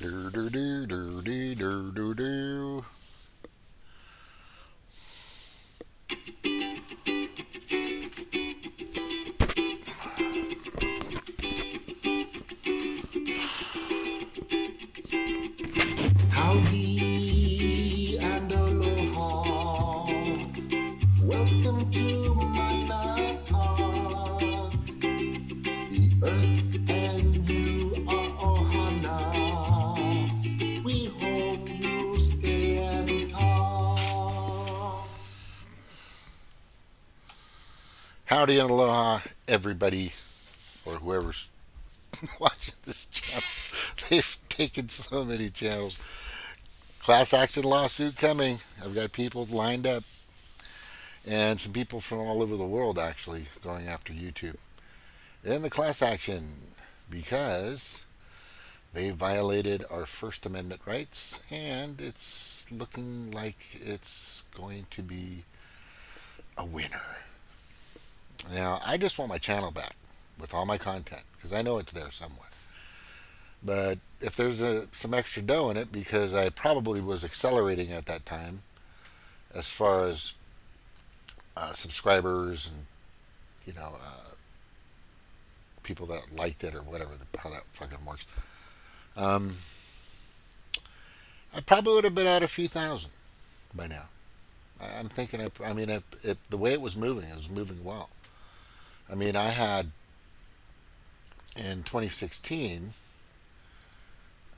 Do, do, do, do, do, do, do, do. Howdy and aloha. Welcome to my talk. The earth and you are ohana. We hope you stay and talk. Howdy and aloha, everybody, or whoever's watching this channel. They've taken so many channels. Class action lawsuit coming. I've got people lined up, and some people from all over the world actually going after YouTube in the class action because they violated our First Amendment rights, and it's looking like it's going to be a winner. Now, I just want my channel back with all my content because I know it's there somewhere. But if there's some extra dough in it, because I probably was accelerating at that time as far as subscribers and people that liked it or whatever, how that fucking works. I probably would have been at a few thousand by now. I'm thinking. The way it was moving well. I mean, I had in 2016.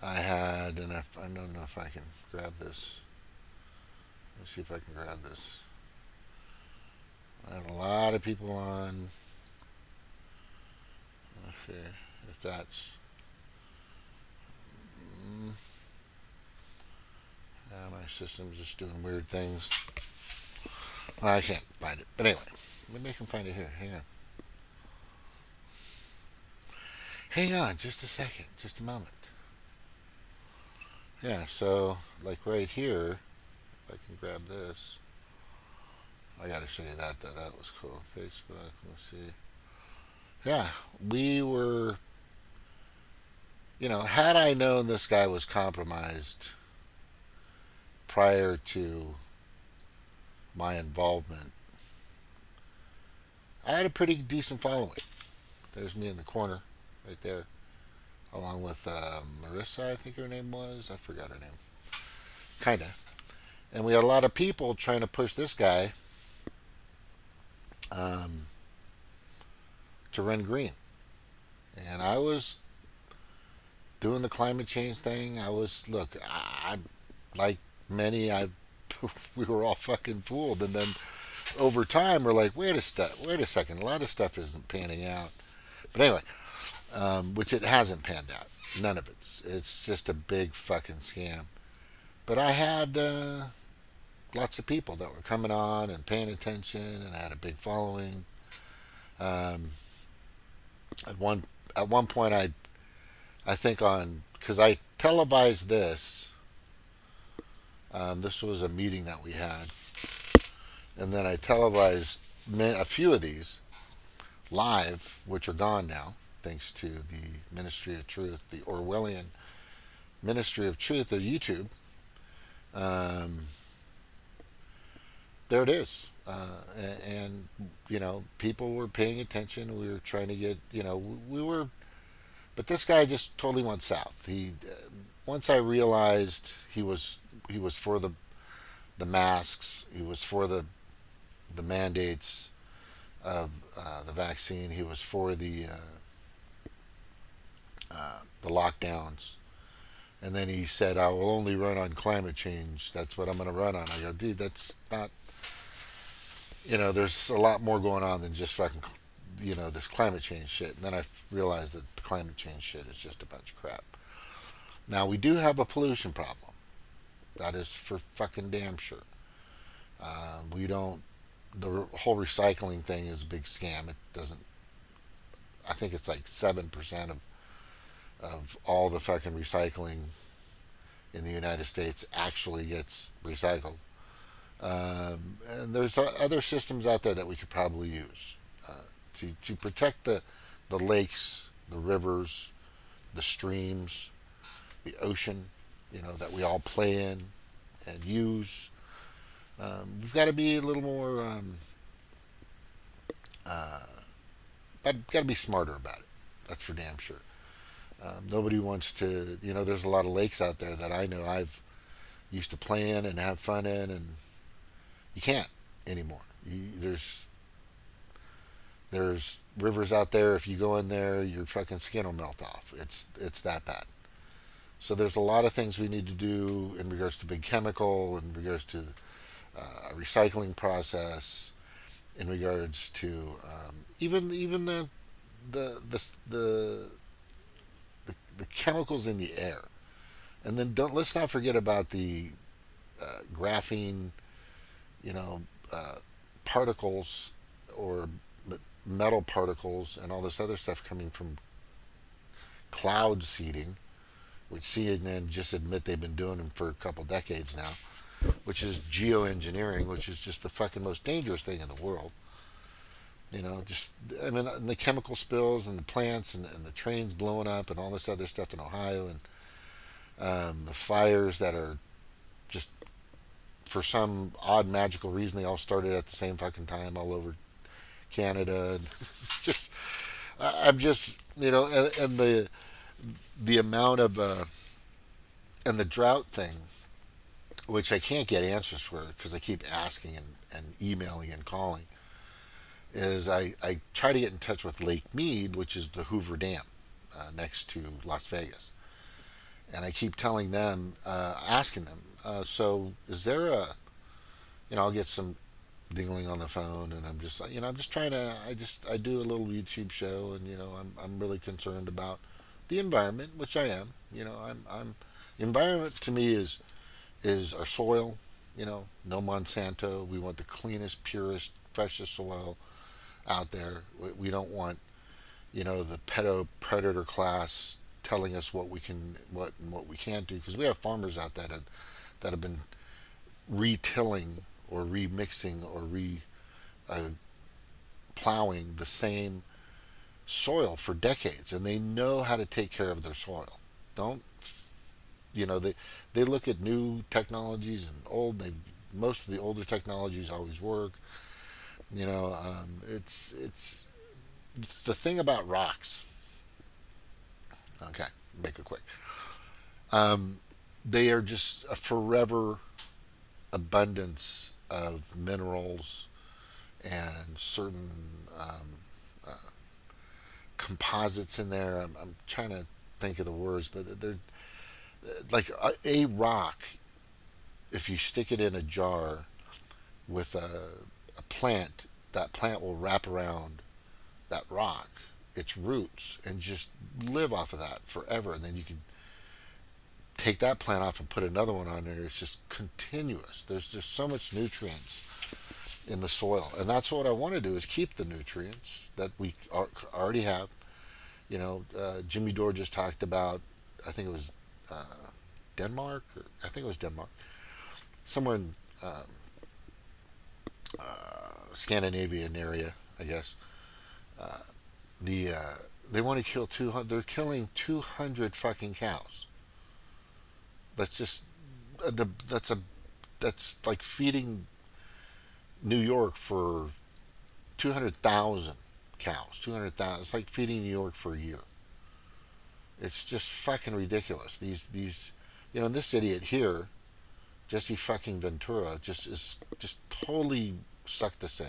I had, and I don't know if I can grab this. Let's see if I can grab this. I had a lot of people on. Let's see if that's. Yeah, my system's just doing weird things. I can't find it. But anyway, maybe I can find it here. Hang on. Hang on just a second. Just a moment. Yeah, so like right here, if I can grab this. I gotta show you that though. That was cool. Facebook, let's see. Yeah, we were, had I known this guy was compromised prior to my involvement, I had a pretty decent following. There's me in the corner, right there, along with Marissa, I think her name was. I forgot her name. Kinda. And we had a lot of people trying to push this guy to run green. And I was doing the climate change thing. I like many, we were all fucking fooled. And then over time, we're like, wait a second, a lot of stuff isn't panning out. But anyway, which it hasn't panned out. None of it. It's just a big fucking scam. But I had lots of people that were coming on and paying attention, and I had a big following. At one point, I think because I televised this. This was a meeting that we had, and then I televised a few of these live, which are gone now, thanks to the Ministry of Truth, the Orwellian Ministry of Truth of YouTube. There it is. And people were paying attention. We were trying to get, but this guy just totally went south. Once I realized he was for the masks, he was for the mandates of the vaccine, he was for the lockdowns, and then he said, "I will only run on climate change. That's what I'm going to run on." I go, dude, that's not. There's a lot more going on than just fucking, this climate change shit. And then I realized that the climate change shit is just a bunch of crap. Now, we do have a pollution problem. That is for fucking damn sure. We don't, the whole recycling thing is a big scam. It doesn't, I think it's like 7% of all the fucking recycling in the United States actually gets recycled. And there's other systems out there that we could probably use to protect the lakes, the rivers, the streams, the ocean, that we all play in and use. We've got to be a little more, but got to be smarter about it. That's for damn sure. Nobody wants to, there's a lot of lakes out there that I know I've used to play in and have fun in, and you can't anymore. There's rivers out there. If you go in there, your fucking skin will melt off. It's that bad. So there's a lot of things we need to do in regards to big chemical, in regards to a recycling process, in regards to even the the chemicals in the air, and then don't let's not forget about the graphene, you know, particles or metal particles and all this other stuff coming from cloud seeding, which CNN just admit they've been doing them for a couple decades now, which is geoengineering, which is just the fucking most dangerous thing in the world. Just I mean, and the chemical spills and the plants and the trains blowing up and all this other stuff in Ohio and the fires that are just for some odd magical reason they all started at the same fucking time all over Canada. And it's just I'm just and the amount of and the drought thing, which I can't get answers for because I keep asking and emailing and calling, is I try to get in touch with Lake Mead, which is the Hoover Dam next to Las Vegas. And I keep telling them, asking them, so is there I'll get some dingling on the phone, and I'm just, I'm just trying to, I do a little YouTube show, and I'm really concerned about the environment, which I am. The environment to me is our soil. No Monsanto. We want the cleanest, purest, freshest soil out there. We don't want, the Pedo-Predator Class telling us what we can, what and what we can't do, because we have farmers out there that have been retilling or remixing or plowing the same soil for decades, and they know how to take care of their soil. Don't they look at new technologies and most of the older technologies always work. It's the thing about rocks. Okay, make it quick. They are just a forever abundance of minerals and certain uh, composites in there. I'm trying to think of the words, but they're like a rock. If you stick it in a jar with a plant, that plant will wrap around that rock, its roots, and just live off of that forever. And then you can take that plant off and put another one on there. It's just continuous. There's just so much nutrients in the soil, and that's what I want to do, is keep the nutrients that we already have. Jimmy Dore just talked about, I think it was Denmark, or I think it was Denmark, somewhere in Scandinavian area, I guess. The They want to kill 200. They're killing 200 fucking cows. That's just that's like feeding New York for 200,000 cows. 200,000. It's like feeding New York for a year. It's just fucking ridiculous. These and this idiot here, Jesse fucking Ventura, just totally sucked us in.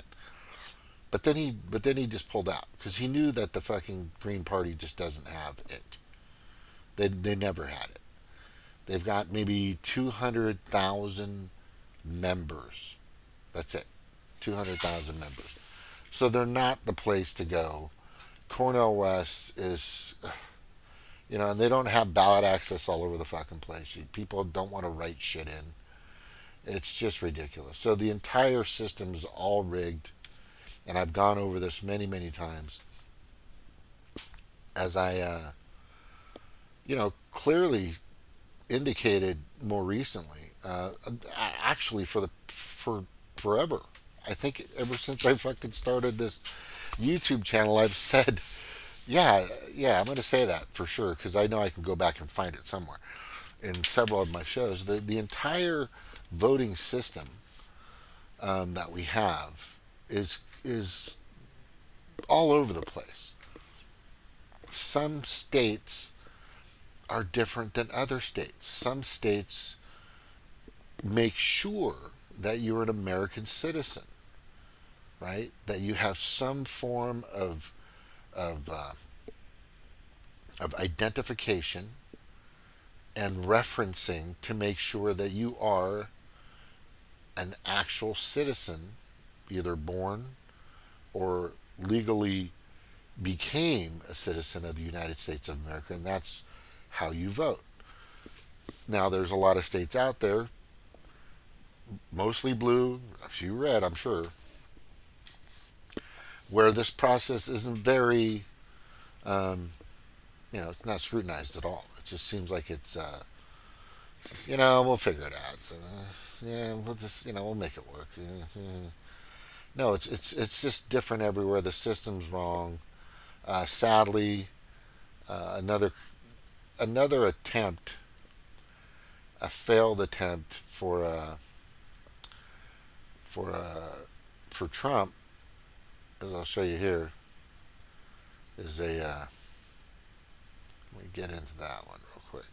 But then he just pulled out because he knew that the fucking Green Party just doesn't have it. They never had it. They've got maybe 200,000 members. That's it. 200,000 members. So they're not the place to go. Cornel West is, and they don't have ballot access all over the fucking place. People don't want to write shit in. It's just ridiculous. So the entire system's all rigged, and I've gone over this many, many times. As I, clearly indicated more recently, actually for forever. I think ever since I fucking started this YouTube channel, I've said, yeah, I'm going to say that for sure because I know I can go back and find it somewhere. in several of my shows, the entire voting system that we have is all over the place. Some states are different than other states. Some states make sure that you're an American citizen, right? That you have some form of of identification and referencing to make sure that you are an actual citizen, either born or legally became a citizen of the United States of America, and that's how you vote. Now, there's a lot of states out there, mostly blue, a few red, I'm sure, where this process isn't very, um, it's not scrutinized at all. It just seems like it's, we'll figure it out. So, yeah, we'll just, we'll make it work. No, it's just different everywhere. The system's wrong. Sadly, another attempt, a failed attempt for for Trump, as I'll show you here, is a. Let me get into that one real quick.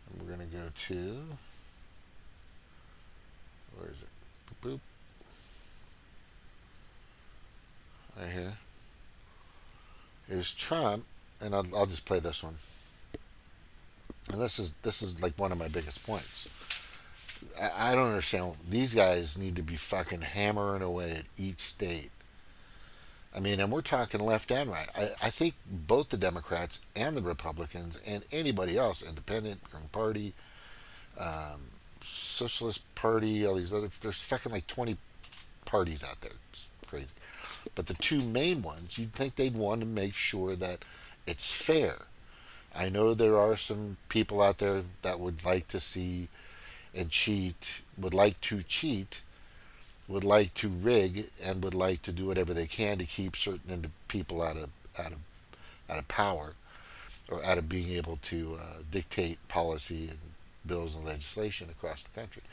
And we're going to go to, where is it? Boop. Right here. Here's Trump, and I'll just play this one. And this is like one of my biggest points. I don't understand. These guys need to be fucking hammering away at each state. I mean, and we're talking left and right. I think both the Democrats and the Republicans and anybody else, Independent, Green Party, Socialist Party, all these other, there's fucking like 20 parties out there. It's crazy. But the two main ones, you'd think they'd want to make sure that it's fair. I know there are some people out there that would like to see and cheat, would like to cheat, would like to rig, and would like to do whatever they can to keep certain people out of power, or out of being able to dictate policy and bills and legislation across the country,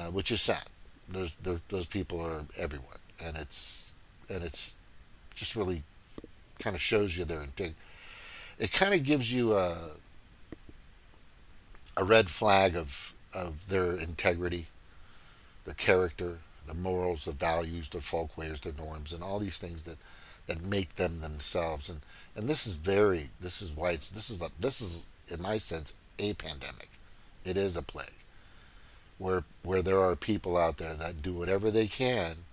which is sad. Those people are everywhere, and it's just really kind of shows you their integrity. It kind of gives you a red flag of their integrity, the character, the morals, the values, their folk ways, their norms, and all these things that make them themselves. And this is why this is in my sense a pandemic. It is a plague where there are people out there that do whatever they can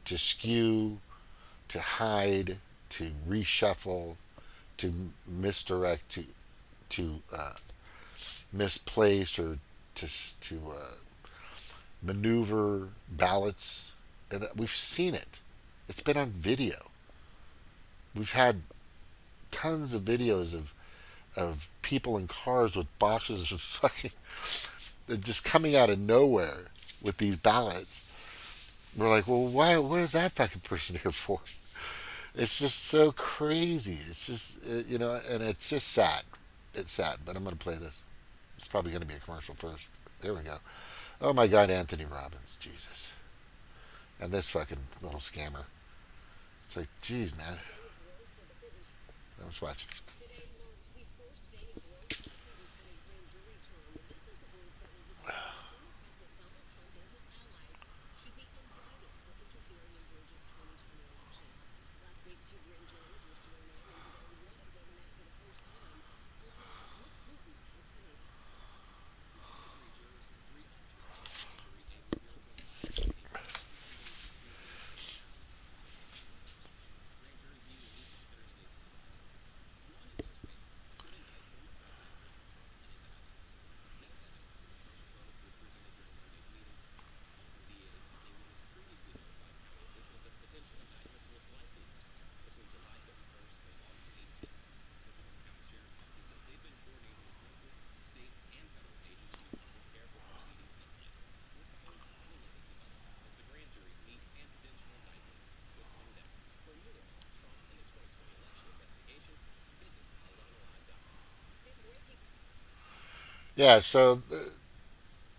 to skew, to hide, to reshuffle, to misdirect, to misplace, or to maneuver ballots, and we've seen it. It's been on video. We've had tons of videos of people in cars with boxes of fucking just coming out of nowhere with these ballots. We're like, well, why? What is that fucking person here for? It's just so crazy. It's just and it's just sad. It's sad. But I'm gonna play this. It's probably gonna be a commercial first. There we go. Oh my God, Anthony Robbins, Jesus, and this fucking little scammer. It's like, geez, man. Let's watch. Yeah, so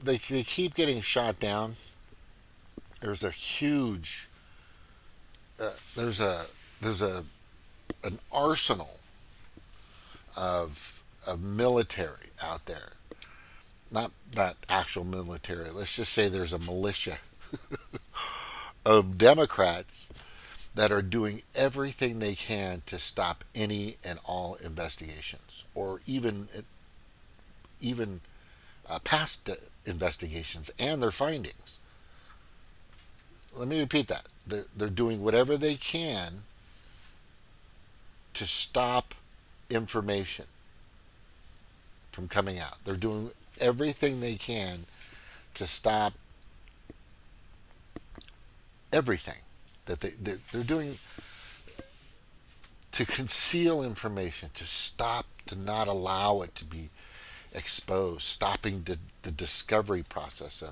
they keep getting shot down. There's a huge there's a an arsenal of military out there. Not that actual military. Let's just say there's a militia of Democrats that are doing everything they can to stop any and all investigations, or even past investigations and their findings. Let me repeat that. They're doing whatever they can to stop information from coming out. They're doing everything they can to stop everything that they're doing to conceal information, to stop, to not allow it to be exposed, stopping the discovery process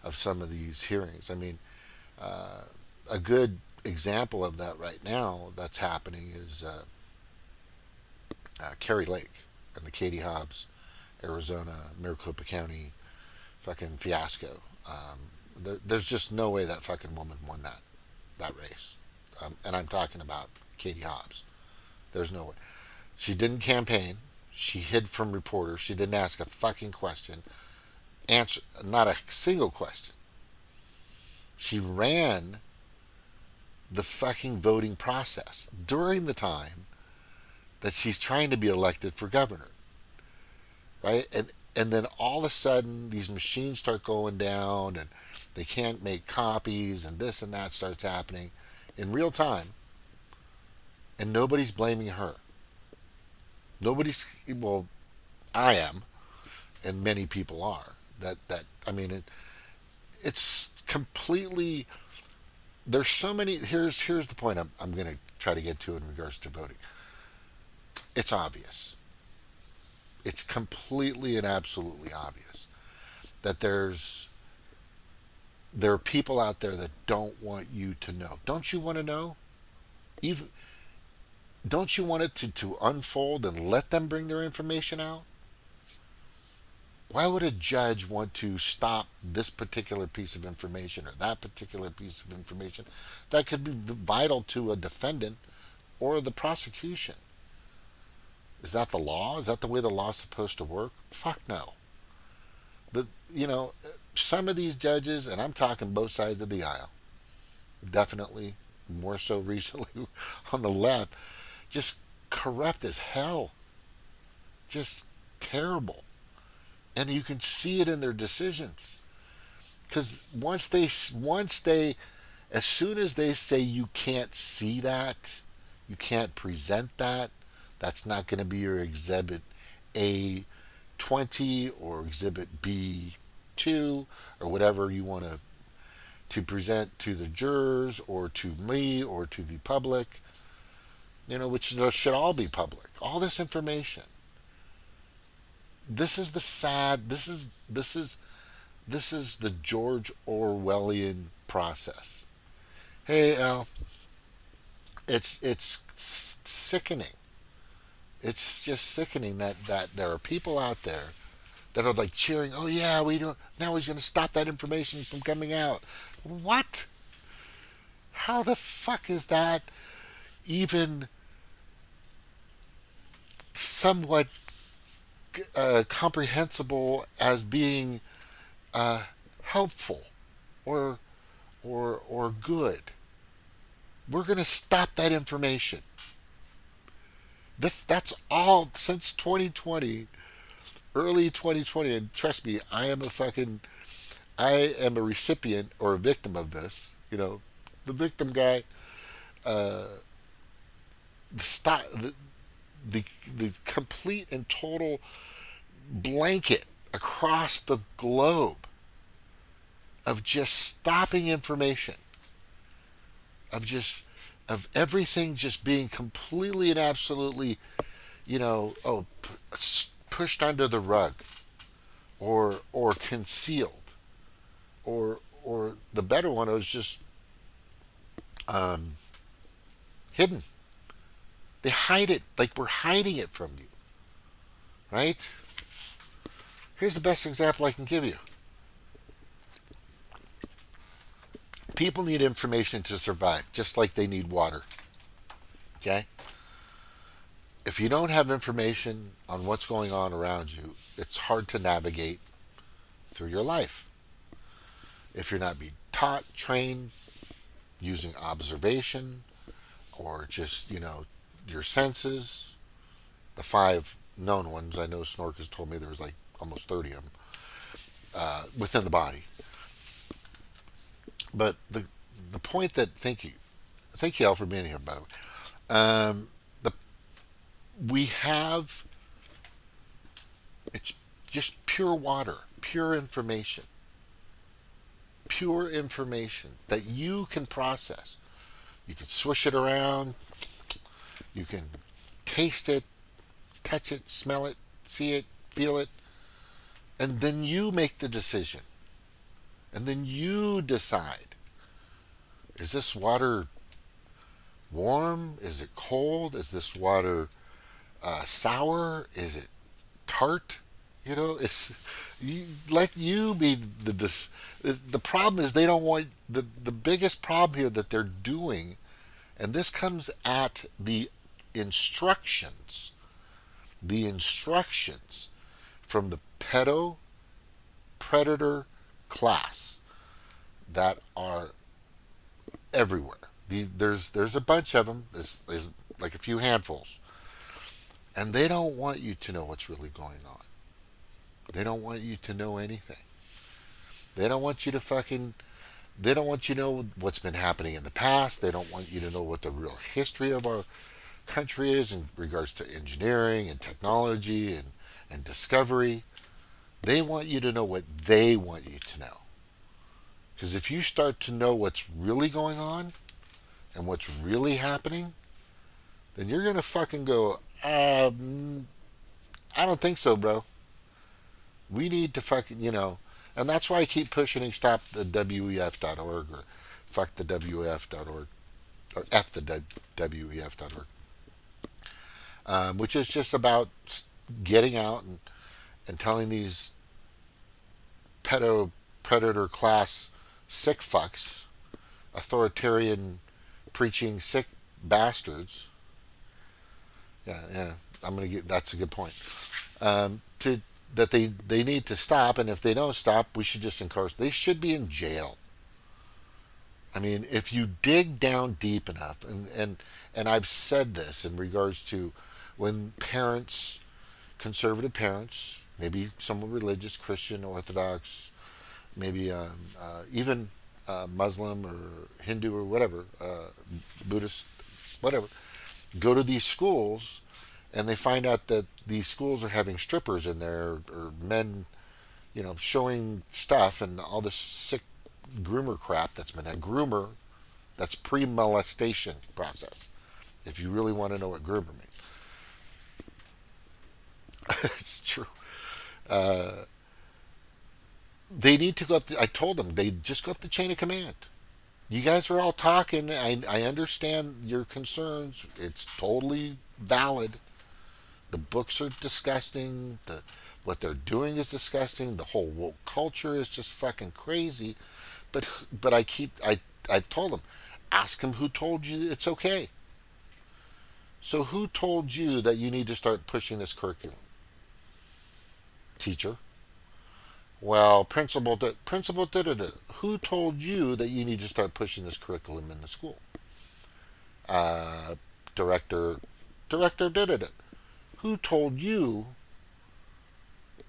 of some of these hearings. I mean, a good example of that right now that's happening is Kerry Lake and the Katie Hobbs, Arizona, Maricopa County fucking fiasco. There's just no way that fucking woman won that race. And I'm talking about Katie Hobbs. There's no way. She didn't campaign. She hid from reporters. She didn't ask a fucking question. Answer not a single question. She ran the fucking voting process during the time that she's trying to be elected for governor, right? And then all of a sudden these machines start going down and they can't make copies and this and that starts happening in real time, and nobody's blaming her. Nobody's well, I am, and many people are. That I mean it's completely. There's so many. Here's the point I'm going to try to get to in regards to voting. It's obvious. It's completely and absolutely obvious that there are people out there that don't want you to know. Don't you want to know? Even don't you want it to unfold and let them bring their information out? Why would a judge want to stop this particular piece of information or that particular piece of information that could be vital to a defendant or the prosecution? Is that the law? Is that the way the law's supposed to work? Fuck no. The you know some of these judges, and I'm talking both sides of the aisle, definitely more so recently on the left, just corrupt as hell, just terrible, and you can see it in their decisions. Because once they as soon as they say you can't see that, you can't present that, that's not going to be your exhibit A20 or exhibit B2 or whatever you want to present to the jurors or to me or to the public, which should all be public. All this information. This is the sad. This is the George Orwellian process. Hey, Al, it's sickening. It's just sickening that there are people out there that are like cheering. Oh yeah, we don't. Now he's going to stop that information from coming out. What? How the fuck is that even somewhat comprehensible as being helpful or or good? We're going to stop that information. That's all since 2020, early 2020, and trust me, I am a recipient or a victim of this. The victim guy, uh, the stop, the complete and total blanket across the globe of just stopping information, of just of everything just being completely and absolutely, pushed under the rug, or concealed, or the better one was just um, hidden. They hide it like we're hiding it from you, right? Here's the best example I can give you. People need information to survive, just like they need water. Okay? If you don't have information on what's going on around you, it's hard to navigate through your life. If you're not being taught, trained, using observation, or just, your senses, the five known ones. I know Snork has told me there was like almost 30 of them within the body. But the point that thank you all for being here, by the way. The we have it's just pure water, pure information that you can process. You can swish it around. You can taste it, touch it, smell it, see it, feel it, and then you make the decision. And then you decide, is this water warm? Is it cold? Is this water sour? Is it tart? It's let you be the problem is they don't want the biggest problem here that they're doing, and this comes at instructions, the instructions from the pedo-predator class that are everywhere. There's a bunch of them. There's like a few handfuls, and they don't want you to know what's really going on. They don't want you to know anything. They don't want you to fucking. They don't want you to know what's been happening in the past. They don't want you to know what the real history of our country is in regards to engineering and technology and discovery. They want you to know what they want you to know. Because if you start to know what's really going on and what's really happening, then you're going to fucking go, I don't think so, bro. We need to fucking, and that's why I keep pushing and stop the WEF.org or fuck the WEF.org or F the WEF.org, which is just about getting out and telling these pedo predator class sick fucks, authoritarian preaching sick bastards. Yeah, I'm gonna get. That's a good point. To that they need to stop, and if they don't stop, we should just incarcerate. They should be in jail. I mean, if you dig down deep enough, and I've said this in regards to when parents, conservative parents, maybe somewhat religious, Christian, Orthodox, maybe even Muslim or Hindu or whatever, Buddhist, whatever, go to these schools and they find out that these schools are having strippers in there or men, showing stuff and all this sick groomer crap that's been a groomer. That's pre-molestation process. If you really want to know what groomer means, it's true. They need to go up. I told them they just go up the chain of command. You guys are all talking. I understand your concerns. It's totally valid. The books are disgusting. What they're doing is disgusting. The whole woke culture is just fucking crazy. But I told them, ask them who told you it's okay. So who told you that you need to start pushing this curriculum? Teacher. Well, principal did it. Who told you that you need to start pushing this curriculum in the school? Uh, director. Director did it. Who told you?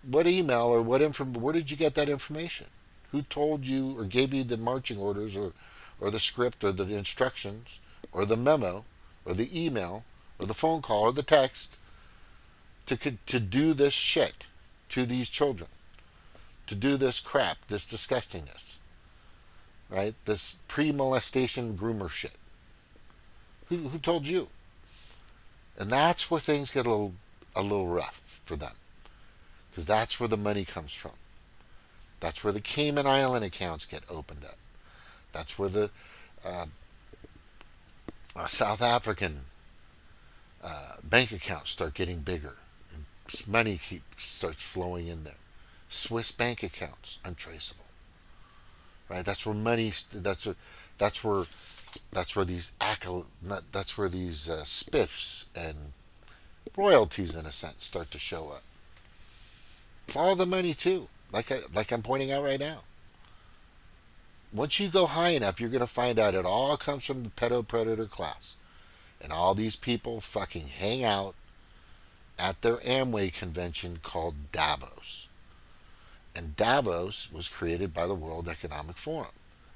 What email or what where did you get that information? Who told you or gave you the marching orders or the script or the instructions or the memo or the email or the phone call or the text to do this shit to these children? To do this crap, this disgustingness, right? This pre-molestation groomer shit. Who told you? And that's where things get a little rough for them, because that's where the money comes from. That's where the Cayman Island accounts get opened up. That's where the South African bank accounts start getting bigger, and money starts flowing in there. Swiss bank accounts, untraceable. Right? That's where money. That's where that's where these that's where these spiffs and royalties, in a sense, start to show up. Follow the money too, like I'm pointing out right now. Once you go high enough, you're going to find out it all comes from the pedo-predator class, and all these people fucking hang out at their Amway convention called Davos. And Davos was created by the World Economic Forum.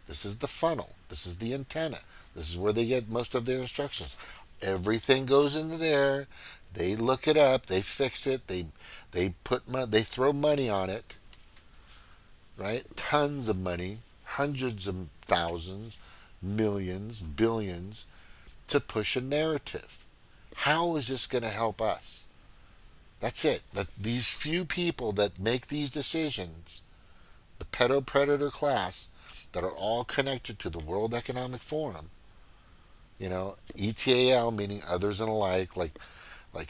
This is the funnel. This is the antenna. This is where they get most of their instructions. Everything goes into there. They look it up. They fix it. They throw money on it. Right? Tons of money, hundreds of thousands, millions, billions, to push a narrative. How is this going to help us? That's it. That these few people that make these decisions, the pedo-predator class, that are all connected to the World Economic Forum, ETAL meaning others and alike, like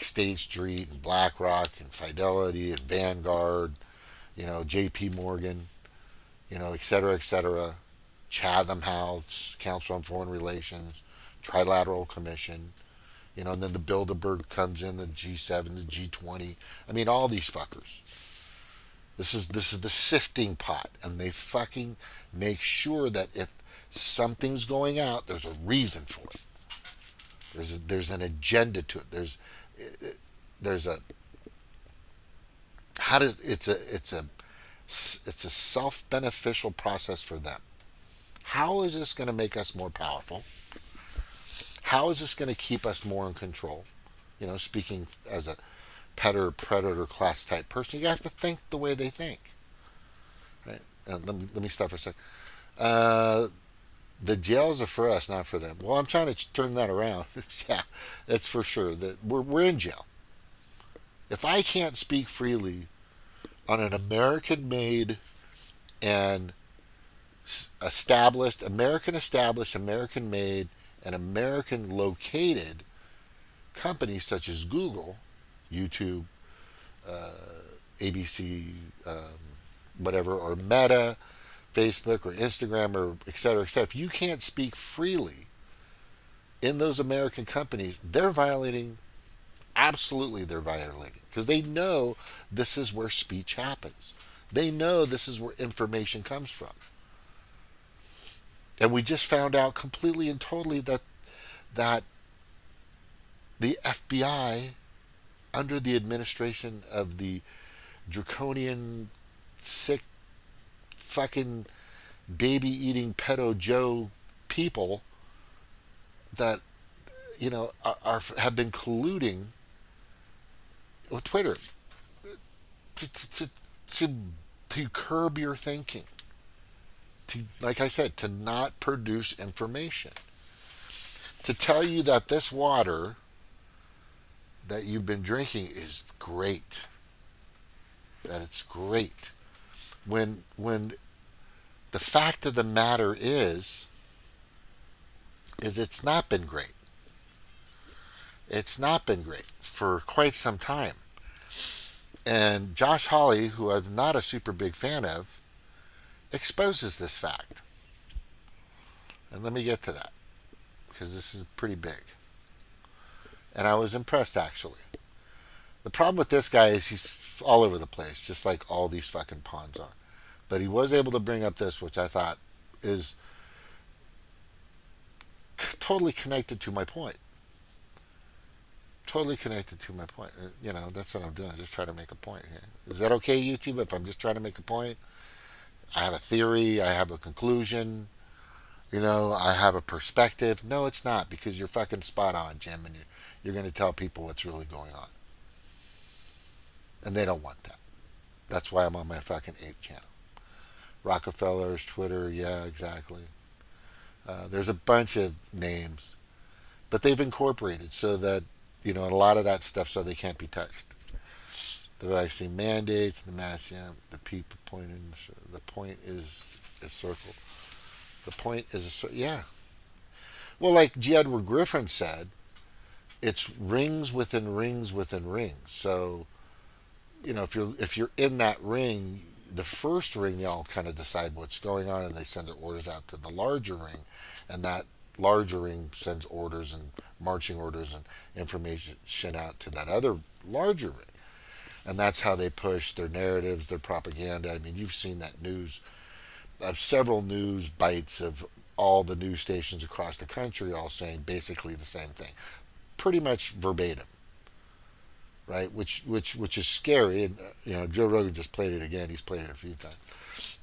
State Street and BlackRock and Fidelity and Vanguard, J.P. Morgan, et cetera, et cetera. Chatham House, Council on Foreign Relations, Trilateral Commission, and then the Bilderberg comes in, the G7, the G20. I mean, all these fuckers. This is the sifting pot, and they fucking make sure that if something's going out, there's a reason for it. There's an agenda to it. There's a how does it's a self beneficial process for them. How is this going to make us more powerful? How is this going to keep us more in control? Speaking as a predator class type person, you have to think the way they think. Right? Let me stop for a second. The jails are for us, not for them. Well, I'm trying to turn that around. Yeah, that's for sure. That we're in jail. If I can't speak freely on an American-made and established, American-made, and American-located companies such as Google, YouTube, ABC, whatever, or Meta, Facebook, or Instagram, or et cetera, et cetera. If you can't speak freely in those American companies, they're violating. Absolutely, they're violating, because they know this is where speech happens. They know this is where information comes from. And we just found out completely and totally that the FBI, under the administration of the draconian, sick, fucking baby-eating pedo Joe people that have been colluding with Twitter to, to, to curb your thinking, to, like I said, to not produce information, to tell you that this water that you've been drinking is great, that it's great, when the fact of the matter is it's not been great. It's not been great for quite some time. And Josh Hawley, who I'm not a super big fan of, exposes this fact. And let me get to that, because this is pretty big. And I was impressed, actually. The problem with this guy is he's all over the place, just like all these fucking pawns are. But he was able to bring up this, which I thought is totally connected to my point. Totally connected to my point. That's what I'm doing. Just trying to make a point here. Is that okay, YouTube, if I'm just trying to make a point? I have a theory. I have a conclusion. I have a perspective. No, it's not, because you're fucking spot on, Jim, and you're going to tell people what's really going on. And they don't want that. That's why I'm on my fucking 8th channel. Rockefellers, Twitter, yeah, exactly. There's a bunch of names, but they've incorporated so that, a lot of that stuff, so they can't be touched. The vaccine mandates, the mass, the people pointed, the point is a circle. The point is a circle, yeah. Well, like G. Edward Griffin said, it's rings within rings within rings. So, if you're in that ring, the first ring, they all kind of decide what's going on, and they send their orders out to the larger ring, and that larger ring sends orders and marching orders and information out to that other larger ring, and that's how they push their narratives, their propaganda. I mean, you've seen that news of several news bites of all the news stations across the country all saying basically the same thing, pretty much verbatim, right? Which is scary. And Joe Rogan just played it again. He's played it a few times.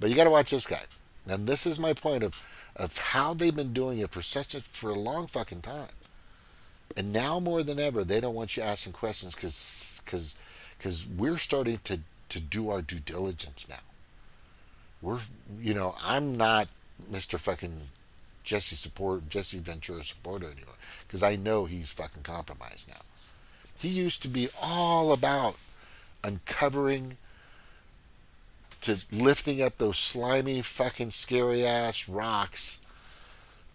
But you got to watch this guy. And this is my point of how they've been doing it for a long fucking time. And now more than ever, they don't want you asking questions because we're starting to do our due diligence now. I'm not Mr. fucking Jesse Ventura supporter anymore because I know he's fucking compromised now. He used to be all about uncovering, to lifting up those slimy fucking scary ass rocks,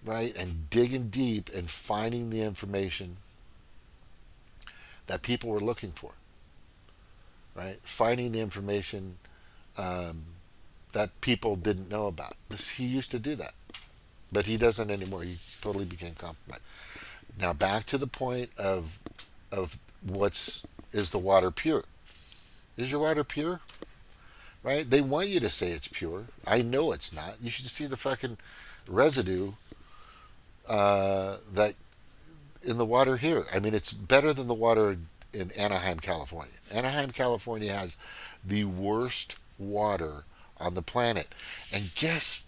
right, and digging deep and finding the information that people were looking for, right, finding the information that people didn't know about. He used to do that, but he doesn't anymore. He totally became compromised. Now back to the point of is the water pure? Is your water pure? Right? They want you to say it's pure. I know it's not. You should see the fucking residue that in the water here. I mean, it's better than the water in Anaheim, California. Anaheim, California has the worst water on the planet. And guess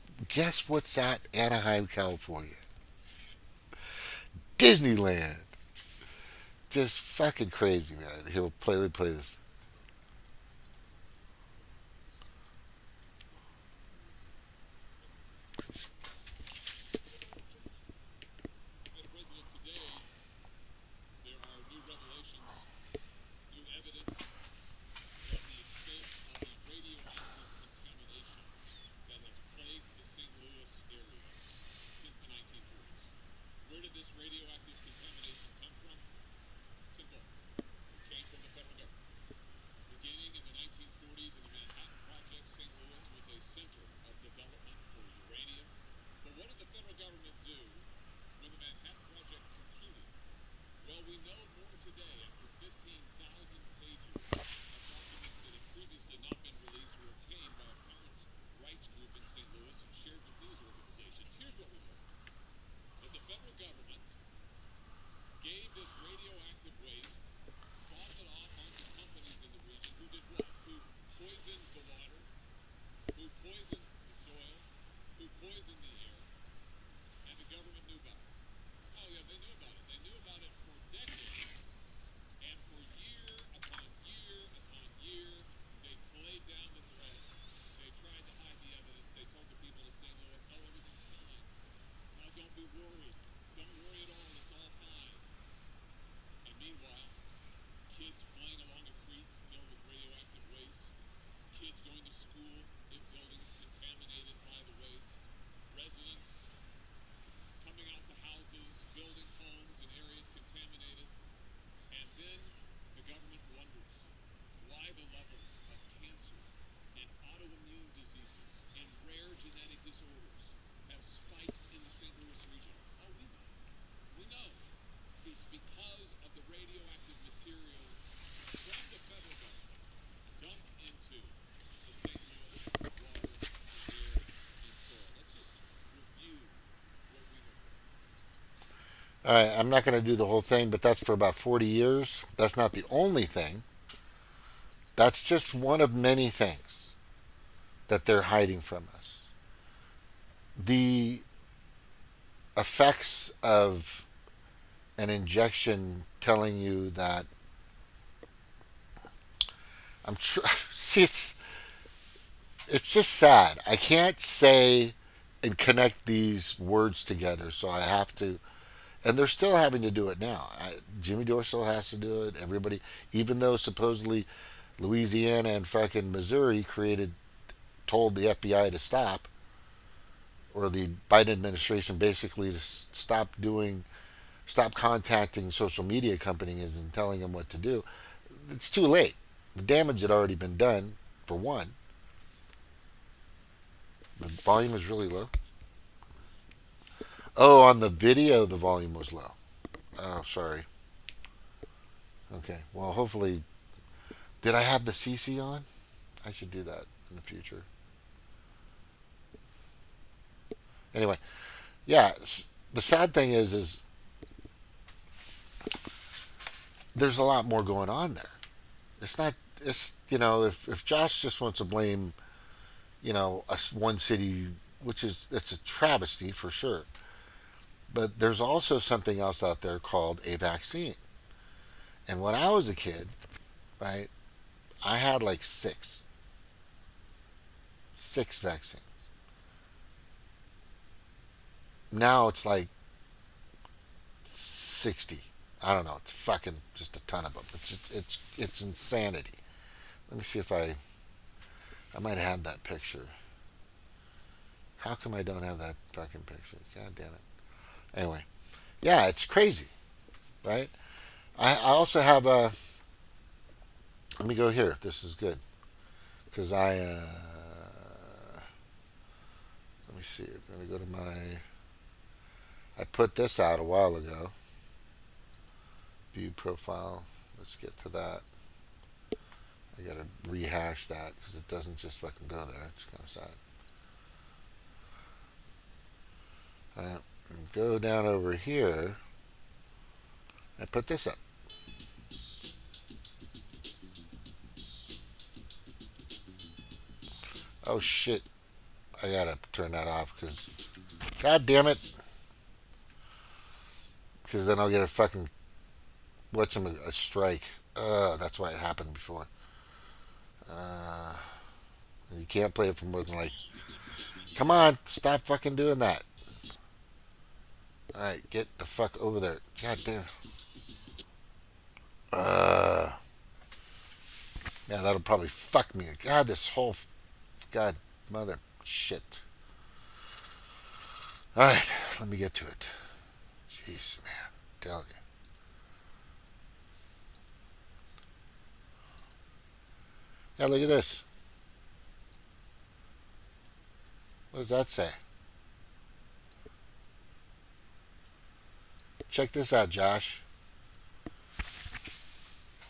what's at Anaheim, California? Disneyland. Just fucking crazy, man. Here, let me play this. All right, I'm not going to do the whole thing, but that's for about 40 years. That's not the only thing. That's just one of many things that they're hiding from us. The effects of an injection telling you that see, it's just sad. I can't say and connect these words together, so I have to. And they're still having to do it now. Jimmy Dore still has to do it. Everybody, even though supposedly Louisiana and fucking Missouri told the FBI to stop, or the Biden administration basically to stop contacting social media companies and telling them what to do. It's too late. The damage had already been done, for one. The volume is really low. Oh, on the video, the volume was low. Oh, sorry. Okay. Well, hopefully, did I have the CC on? I should do that in the future. Anyway, yeah. The sad thing is there's a lot more going on there. It's not. It's if Josh just wants to blame us one city, which is it's a travesty for sure. But there's also something else out there called a vaccine. And when I was a kid, right, I had like six vaccines. Now it's like 60. I don't know. It's fucking just a ton of them. It's insanity. Let me see if I might have that picture. How come I don't have that fucking picture? God damn it. Anyway, yeah, it's crazy, right? I also have a. Let me go here. This is good because let me see. I'm gonna go to my. I put this out a while ago. View profile. Let's get to that. I gotta rehash that because it doesn't just fucking go there. It's kind of sad. Go down over here. I put this up. Oh shit! I gotta turn that off because, god damn it! Because then I'll get a fucking a strike. That's why it happened before. Uh, you can't play it for more than like. Come on, stop fucking doing that. All right, get the fuck over there. God damn. Uh, yeah, that'll probably fuck me. God, this whole god mother shit. All right, let me get to it. Jeez, man, tell you. Yeah, look at this. What does that say? Check this out, Josh.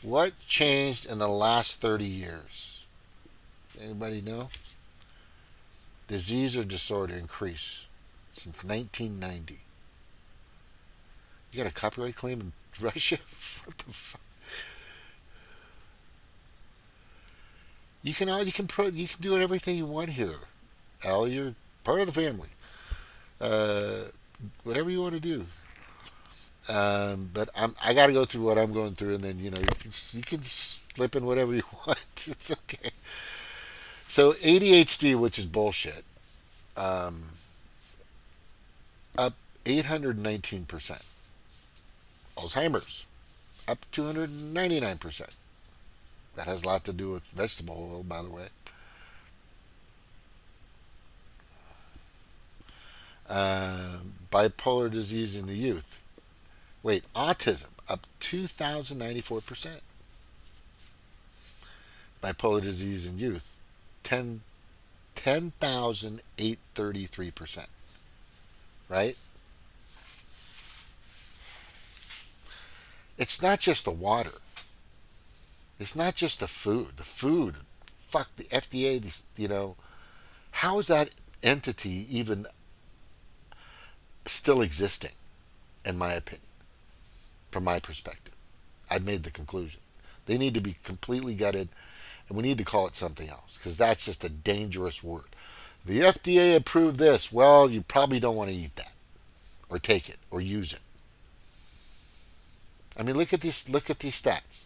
What changed in the last 30 years? Anybody know? Disease or disorder increase since 1990. You got a copyright claim in Russia? What the fuck? You can do everything you want here. Al, you're part of the family. Uh, Whatever you want to do. But I got to go through what I'm going through, and then you can slip in whatever you want. It's okay. So ADHD, which is bullshit, um, up 819%. Alzheimer's up 299%. That has a lot to do with vegetable oil, by the way. Bipolar disease in the youth. Wait, autism up 2,094%. Bipolar disease in youth, 10,833%. Right? It's not just the water. It's not just the food. The food, fuck the FDA. How is that entity even still existing? In my opinion, from my perspective, I've made the conclusion they need to be completely gutted, and we need to call it something else because that's just a dangerous word. The FDA approved this. Well, you probably don't want to eat that, or take it, or use it. I mean, look at these. Look at these stats.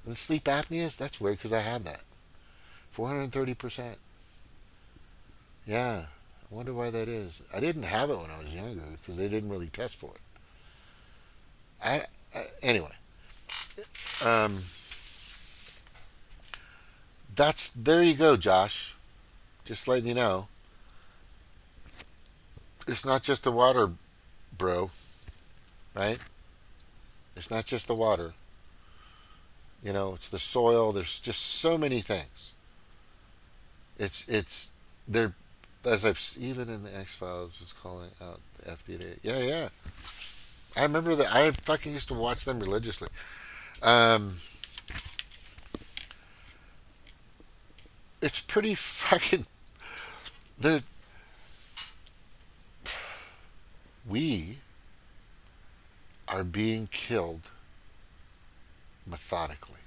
And the sleep apnea, that's weird because I have that. 430%. Yeah. I wonder why that is. I didn't have it when I was younger because they didn't really test for it. Anyway, um, that's there you go, Josh. Just letting you know, it's not just the water, bro. Right? It's not just the water. It's the soil. There's just so many things. It's they're as I've even in the X Files was calling out the FDA. Yeah, yeah. I remember that. I fucking used to watch them religiously. Um, it's pretty fucking. The we are being killed methodically.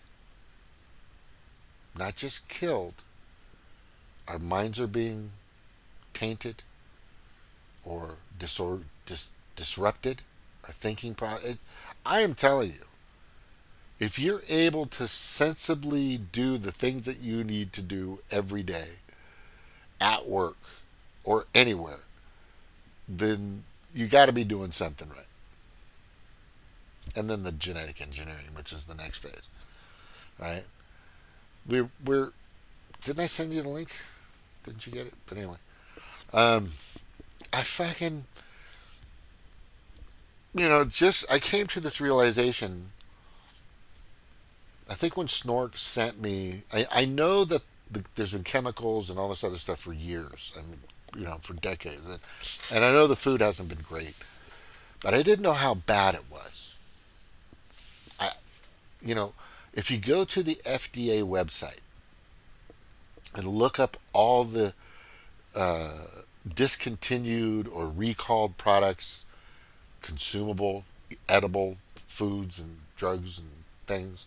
Not just killed. Our minds are being tainted or disrupted. Our thinking process. I am telling you, if you're able to sensibly do the things that you need to do every day at work or anywhere, then you got to be doing something right. And then the genetic engineering, which is the next phase, right? We're didn't I send you the link? Didn't you get it? But anyway, um, I fucking just I came to this realization. I think when Snork sent me, I know that there's been chemicals and all this other stuff for years. I mean, for decades, and I know the food hasn't been great, but I didn't know how bad it was. I, you know, if you go to the FDA website and look up all the uh, discontinued or recalled products, consumable, edible foods and drugs and things,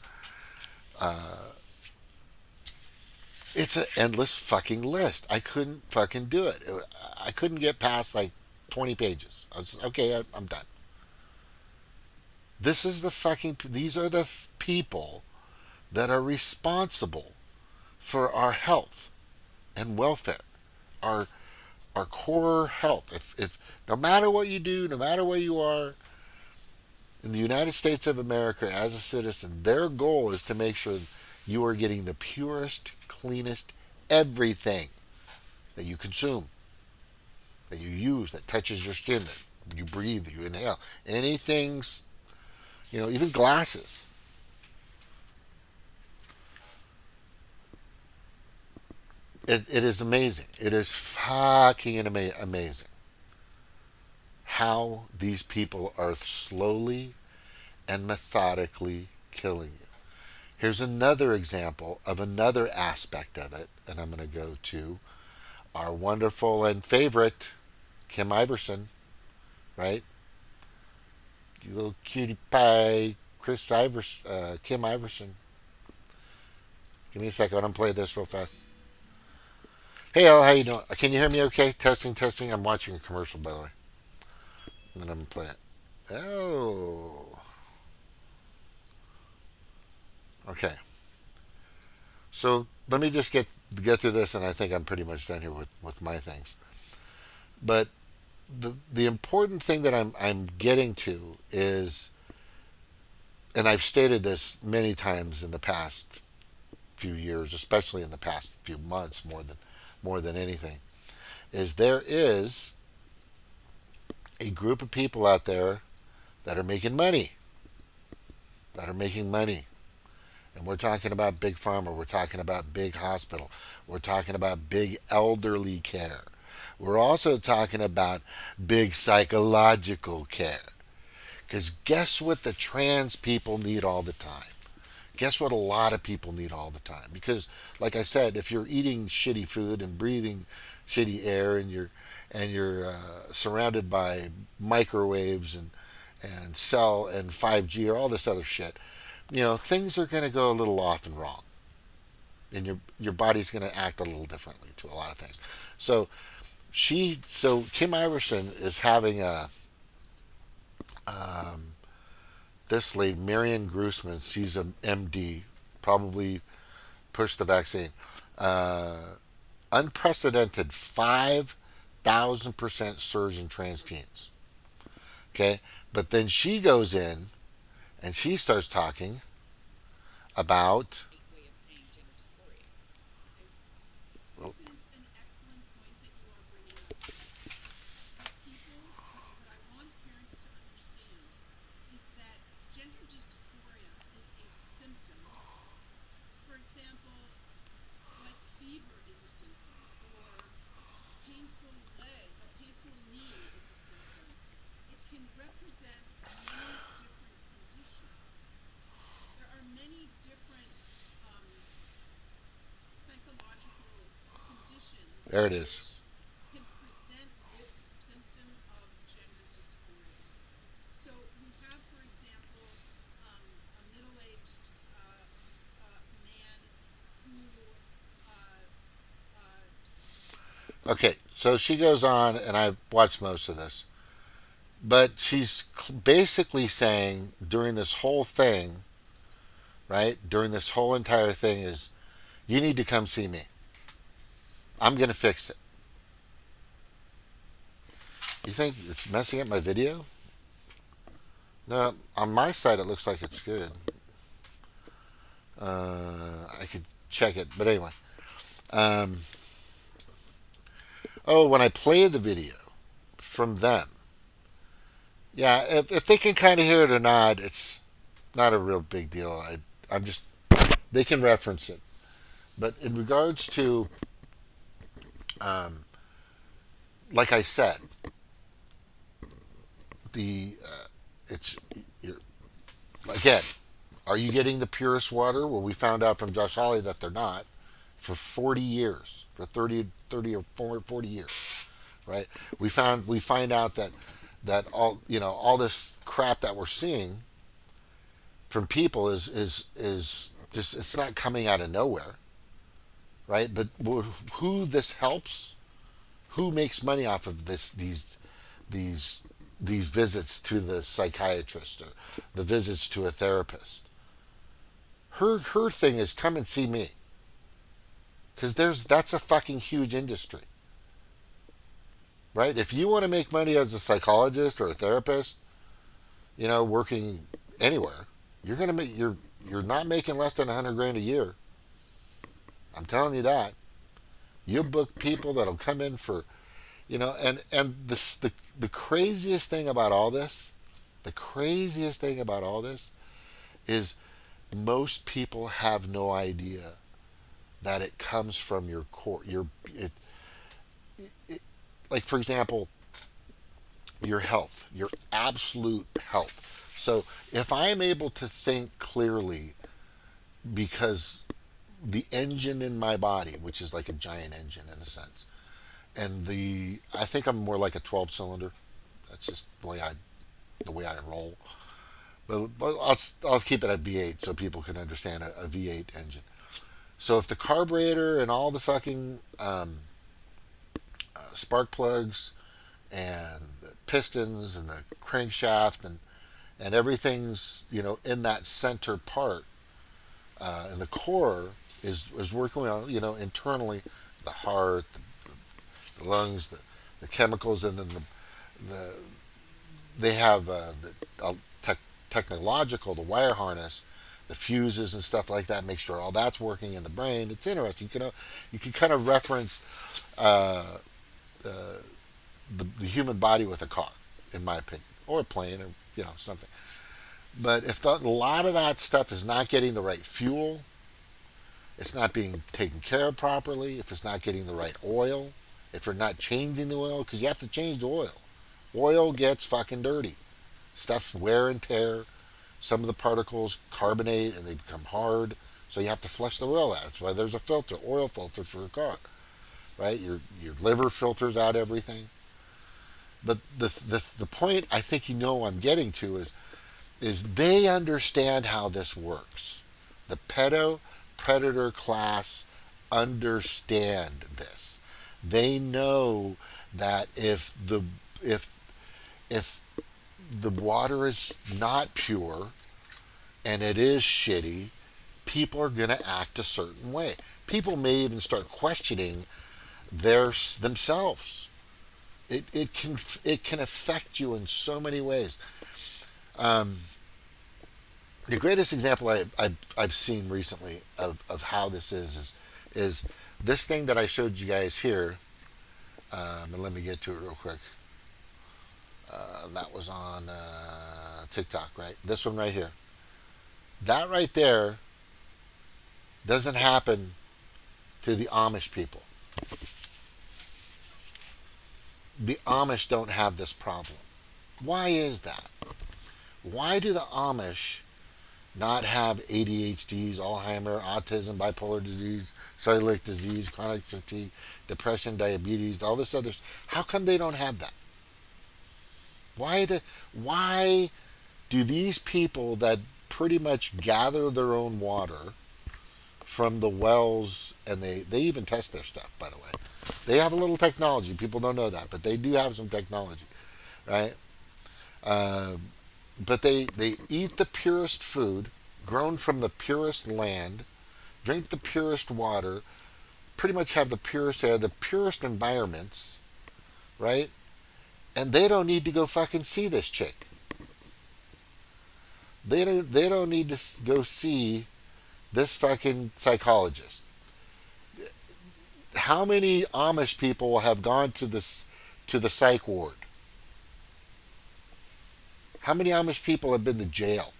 it's an endless fucking list. I couldn't fucking do it. I couldn't get past like 20 pages. I was just, okay, I'm done. This is the fucking. These are the people that are responsible for our health and welfare, our our core health. If no matter what you do, no matter where you are in the United States of America as a citizen, their goal is to make sure you are getting the purest, cleanest everything that you consume, that you use, that touches your skin, that you breathe, that you inhale. Anything's, even glasses. It is amazing. It is fucking amazing how these people are slowly and methodically killing you. Here's another example of another aspect of it, and I'm going to go to our wonderful and favorite Kim Iverson, right? You little cutie pie, Kim Iverson. Give me a second. I'm gonna play this real fast. Hey, Al, how you doing? Can you hear me? Okay, testing, testing. I'm watching a commercial, by the way, and then I'm gonna play it. Oh, okay. So let me just get through this, and I think I'm pretty much done here with my things. But the important thing that I'm getting to is, and I've stated this many times in the past few years, especially in the past few months, more than anything, is there is a group of people out there that are making money, that are making money. And we're talking about big pharma, we're talking about big hospital, we're talking about big elderly care. We're also talking about big psychological care. Because guess what the trans people need all the time? Guess what a lot of people need all the time? Because, like I said, if you're eating shitty food and breathing shitty air, and you're surrounded by microwaves and cell and 5G or all this other shit, things are going to go a little off and wrong, and your body's going to act a little differently to a lot of things. So Kim Iverson is having um, this lady, Marion Grossman. She's an MD, probably pushed the vaccine. Uh, Unprecedented 5,000% surge in trans teens. Okay, but then she goes in and she starts talking about. Oh, There it is. can present with the symptom of gender dysphoria. So you have, for example, a middle-aged man who uh, uh, Okay, so she goes on, and I watched most of this, but she's basically saying during this whole thing, right? During this whole entire thing, is you need to come see me. I'm gonna fix it. You think it's messing up my video? No, on my side it looks like it's good. I could check it, but anyway. Um, oh, when I play the video from them, yeah, if they can kind of hear it or not, it's not a real big deal. I'm just they can reference it, but in regards to, um, like I said, the it's you're, again, are you getting the purest water? Well, we found out from Josh Hawley that they're not for 40 years, for 30 or 40 years, right? We find out that all all this crap that we're seeing from people is just it's not coming out of nowhere, right? But who this helps, who makes money off of these these visits to the psychiatrist or the visits to a therapist? Her thing is come and see me because that's a fucking huge industry, right? If you want to make money as a psychologist or a therapist, working anywhere, you're not making less than 100 grand a year. I'm telling you that. You'll book people that'll come in for, and the craziest thing about all this, the craziest thing about all this is most people have no idea that it comes from your core, it like for example, your health, your absolute health. So if I'm able to think clearly because the engine in my body, which is like a giant engine in a sense, and I think I'm more like a 12 cylinder. That's just the way I roll. But I'll keep it at V8 so people can understand a V8 engine. So if the carburetor and all the fucking spark plugs and the pistons and the crankshaft and everything's in that center part and the core is working on internally, the heart, the lungs, the chemicals, and then the they have the technological, the wire harness, the fuses and stuff like that. Make sure all that's working in the brain. It's interesting. You can kind of reference uh, the human body with a car, in my opinion, or a plane, or something. But if a lot of that stuff is not getting the right fuel, it's not being taken care of properly, if it's not getting the right oil, if you're not changing the oil, because you have to change the oil. Oil gets fucking dirty. Stuff wear and tear. Some of the particles carbonate and they become hard. So you have to flush the oil out. That's why there's a filter, oil filter for a car, right? Your liver filters out everything. But the point I think I'm getting to is they understand how this works. The pedo-predator class understand this. They know that if the water is not pure and it is shitty, people are going to act a certain way. People may even start questioning themselves. It can affect you in so many ways. The greatest example I've seen recently of how this is this thing that I showed you guys here. And let me get to it real quick. That was on TikTok, right? This one right here. That right there doesn't happen to the Amish people. The Amish don't have this problem. Why is that? Why do the Amish not have ADHDs, Alzheimer, autism, bipolar disease, celiac disease, chronic fatigue, depression, diabetes, all this other. How come they don't have that? Why do these people that pretty much gather their own water from the wells, and they even test their stuff, by the way. They have a little technology. People don't know that, but they do have some technology, right? But they eat the purest food, grown from the purest land, drink the purest water, pretty much have the purest air, the purest environments, right? And they don't need to go fucking see this chick. They don't need to go see this fucking psychologist. How many Amish people have gone to the psych ward? How many Amish people have been to jail?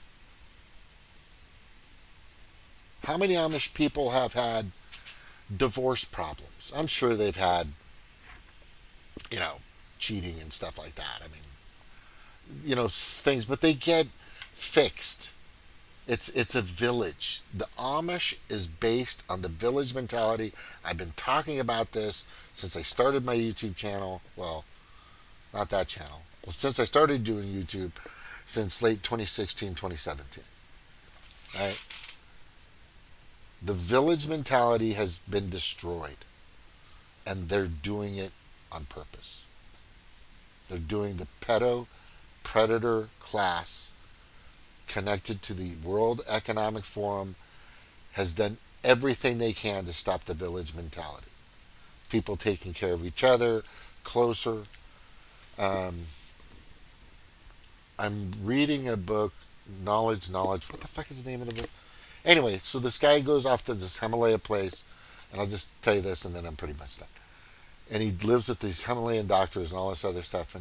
How many Amish people have had divorce problems? I'm sure they've had, you know, cheating and stuff like that. I mean, things, but they get fixed. It's a village. The Amish is based on the village mentality. I've been talking about this since I started my YouTube channel. Well, not that channel. Well, since I started doing YouTube, since late 2016, 2017. Right? The village mentality has been destroyed, and they're doing it on purpose. They're doing the pedo-predator class connected to the World Economic Forum has done everything they can to stop the village mentality. People taking care of each other, closer. I'm reading a book, Knowledge. What the fuck is the name of the book? Anyway, so this guy goes off to this Himalaya place, and I'll just tell you this, and then I'm pretty much done. And he lives with these Himalayan doctors and all this other stuff,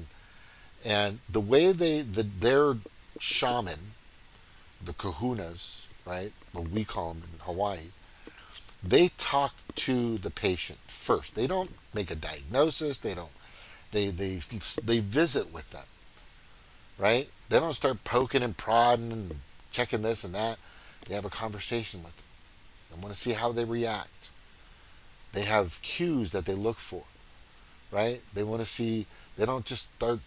and the way their shaman, the kahunas, right? What we call them in Hawaii, they talk to the patient first. They don't make a diagnosis. They don't. They visit with them, right? They don't start poking and prodding and checking this and that. They have a conversation with them. They want to see how they react. They have cues that they look for, right? They want to see. They don't just start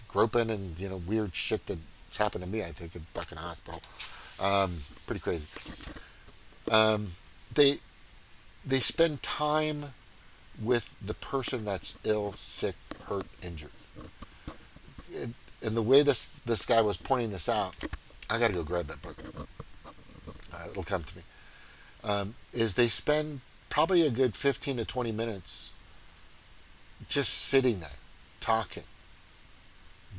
groping and weird shit that's happened to me. I think in fucking hospital. Pretty crazy. They spend time with the person that's ill, sick, hurt, injured. And the way this guy was pointing this out, I got to go grab that book. It'll come to me. Is they spend probably a good 15 to 20 minutes just sitting there, talking,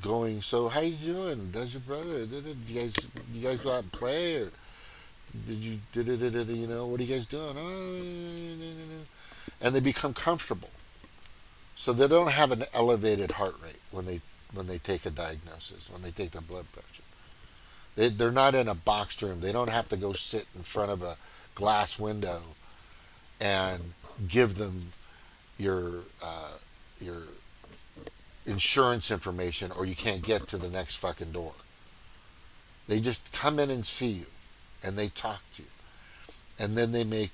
going, so how you doing? Does your brother? Did you guys go out and play, or what are you guys doing? And they become comfortable, so they don't have an elevated heart rate when they take a diagnosis, when they take their blood pressure. They're not in a boxed room. They don't have to go sit in front of a glass window and give them your insurance information, or you can't get to the next fucking door. They just come in and see you, and they talk to you, and then they make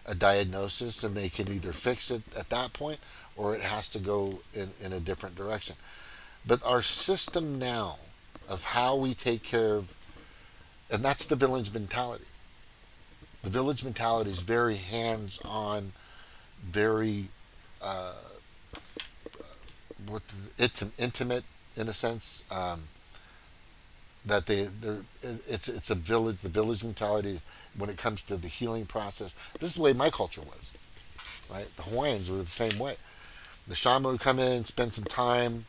a diagnosis, and they can either fix it at that point, or it has to go in a different direction. But our system now of how we take care of, and that's the village mentality. The village mentality is very hands-on, very intimate in a sense. That it's a village. The village mentality when it comes to the healing process. This is the way my culture was, right? The Hawaiians were the same way. The shaman would come in, spend some time.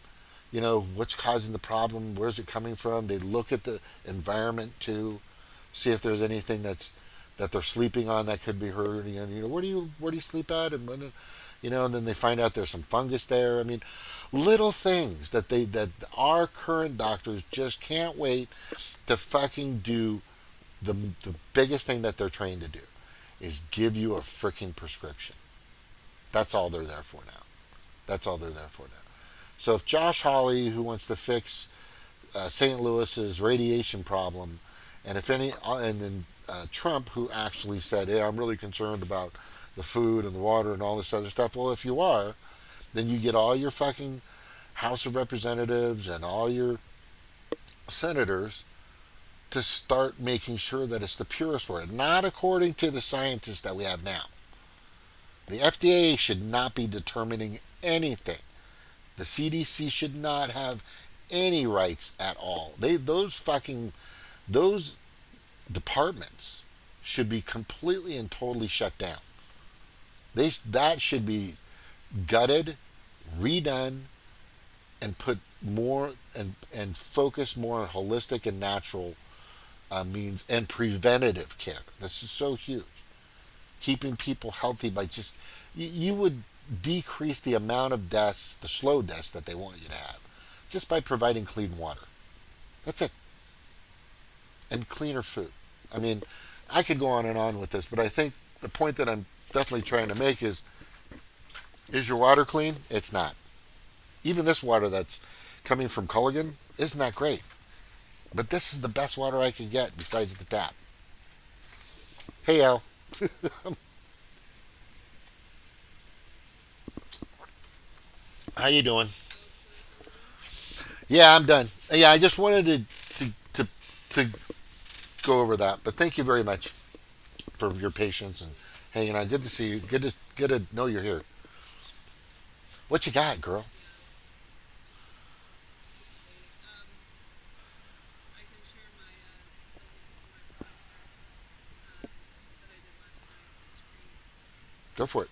What's causing the problem? Where's it coming from? They look at the environment too, see if there's anything that they're sleeping on that could be hurting. And where do you sleep at? And when, and then they find out there's some fungus there. I mean, little things that our current doctors just can't wait to fucking do. The biggest thing that they're trained to do is give you a freaking prescription. That's all they're there for now. That's all they're there for now. So if Josh Hawley, who wants to fix St. Louis's radiation problem, And if any, and then Trump, who actually said, "Hey, I'm really concerned about the food and the water and all this other stuff." Well, if you are, then you get all your fucking House of Representatives and all your senators to start making sure that it's the purest water, not according to the scientists that we have now. The FDA should not be determining anything. The CDC should not have any rights at all. Those departments should be completely and totally shut down. That should be gutted, redone, and put more and focus more on holistic and natural means and preventative care. This is so huge. Keeping people healthy by just you would decrease the amount of deaths, the slow deaths that they want you to have, just by providing clean water. That's it, and cleaner food. I mean, I could go on with this, but I think the point that I'm definitely trying to make is your water clean? It's not. Even this water that's coming from Culligan isn't that great. But this is the best water I could get besides the tap. Hey, Al. How you doing? Yeah, I'm done. Yeah, I just wanted to go over that. But thank you very much for your patience and hanging on. Good to see you. Good to know you're here. What you got, girl? Go for it.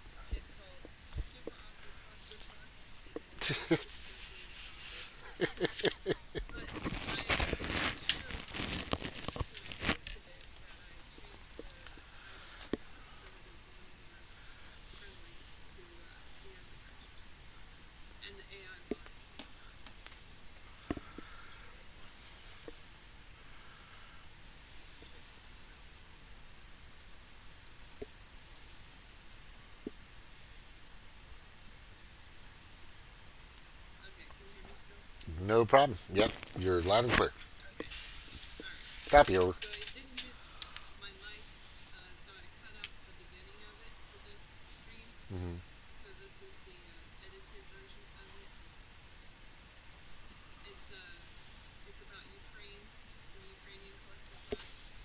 No problem. Yep, you're loud and clear. Copy over. Hmm.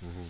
Hmm.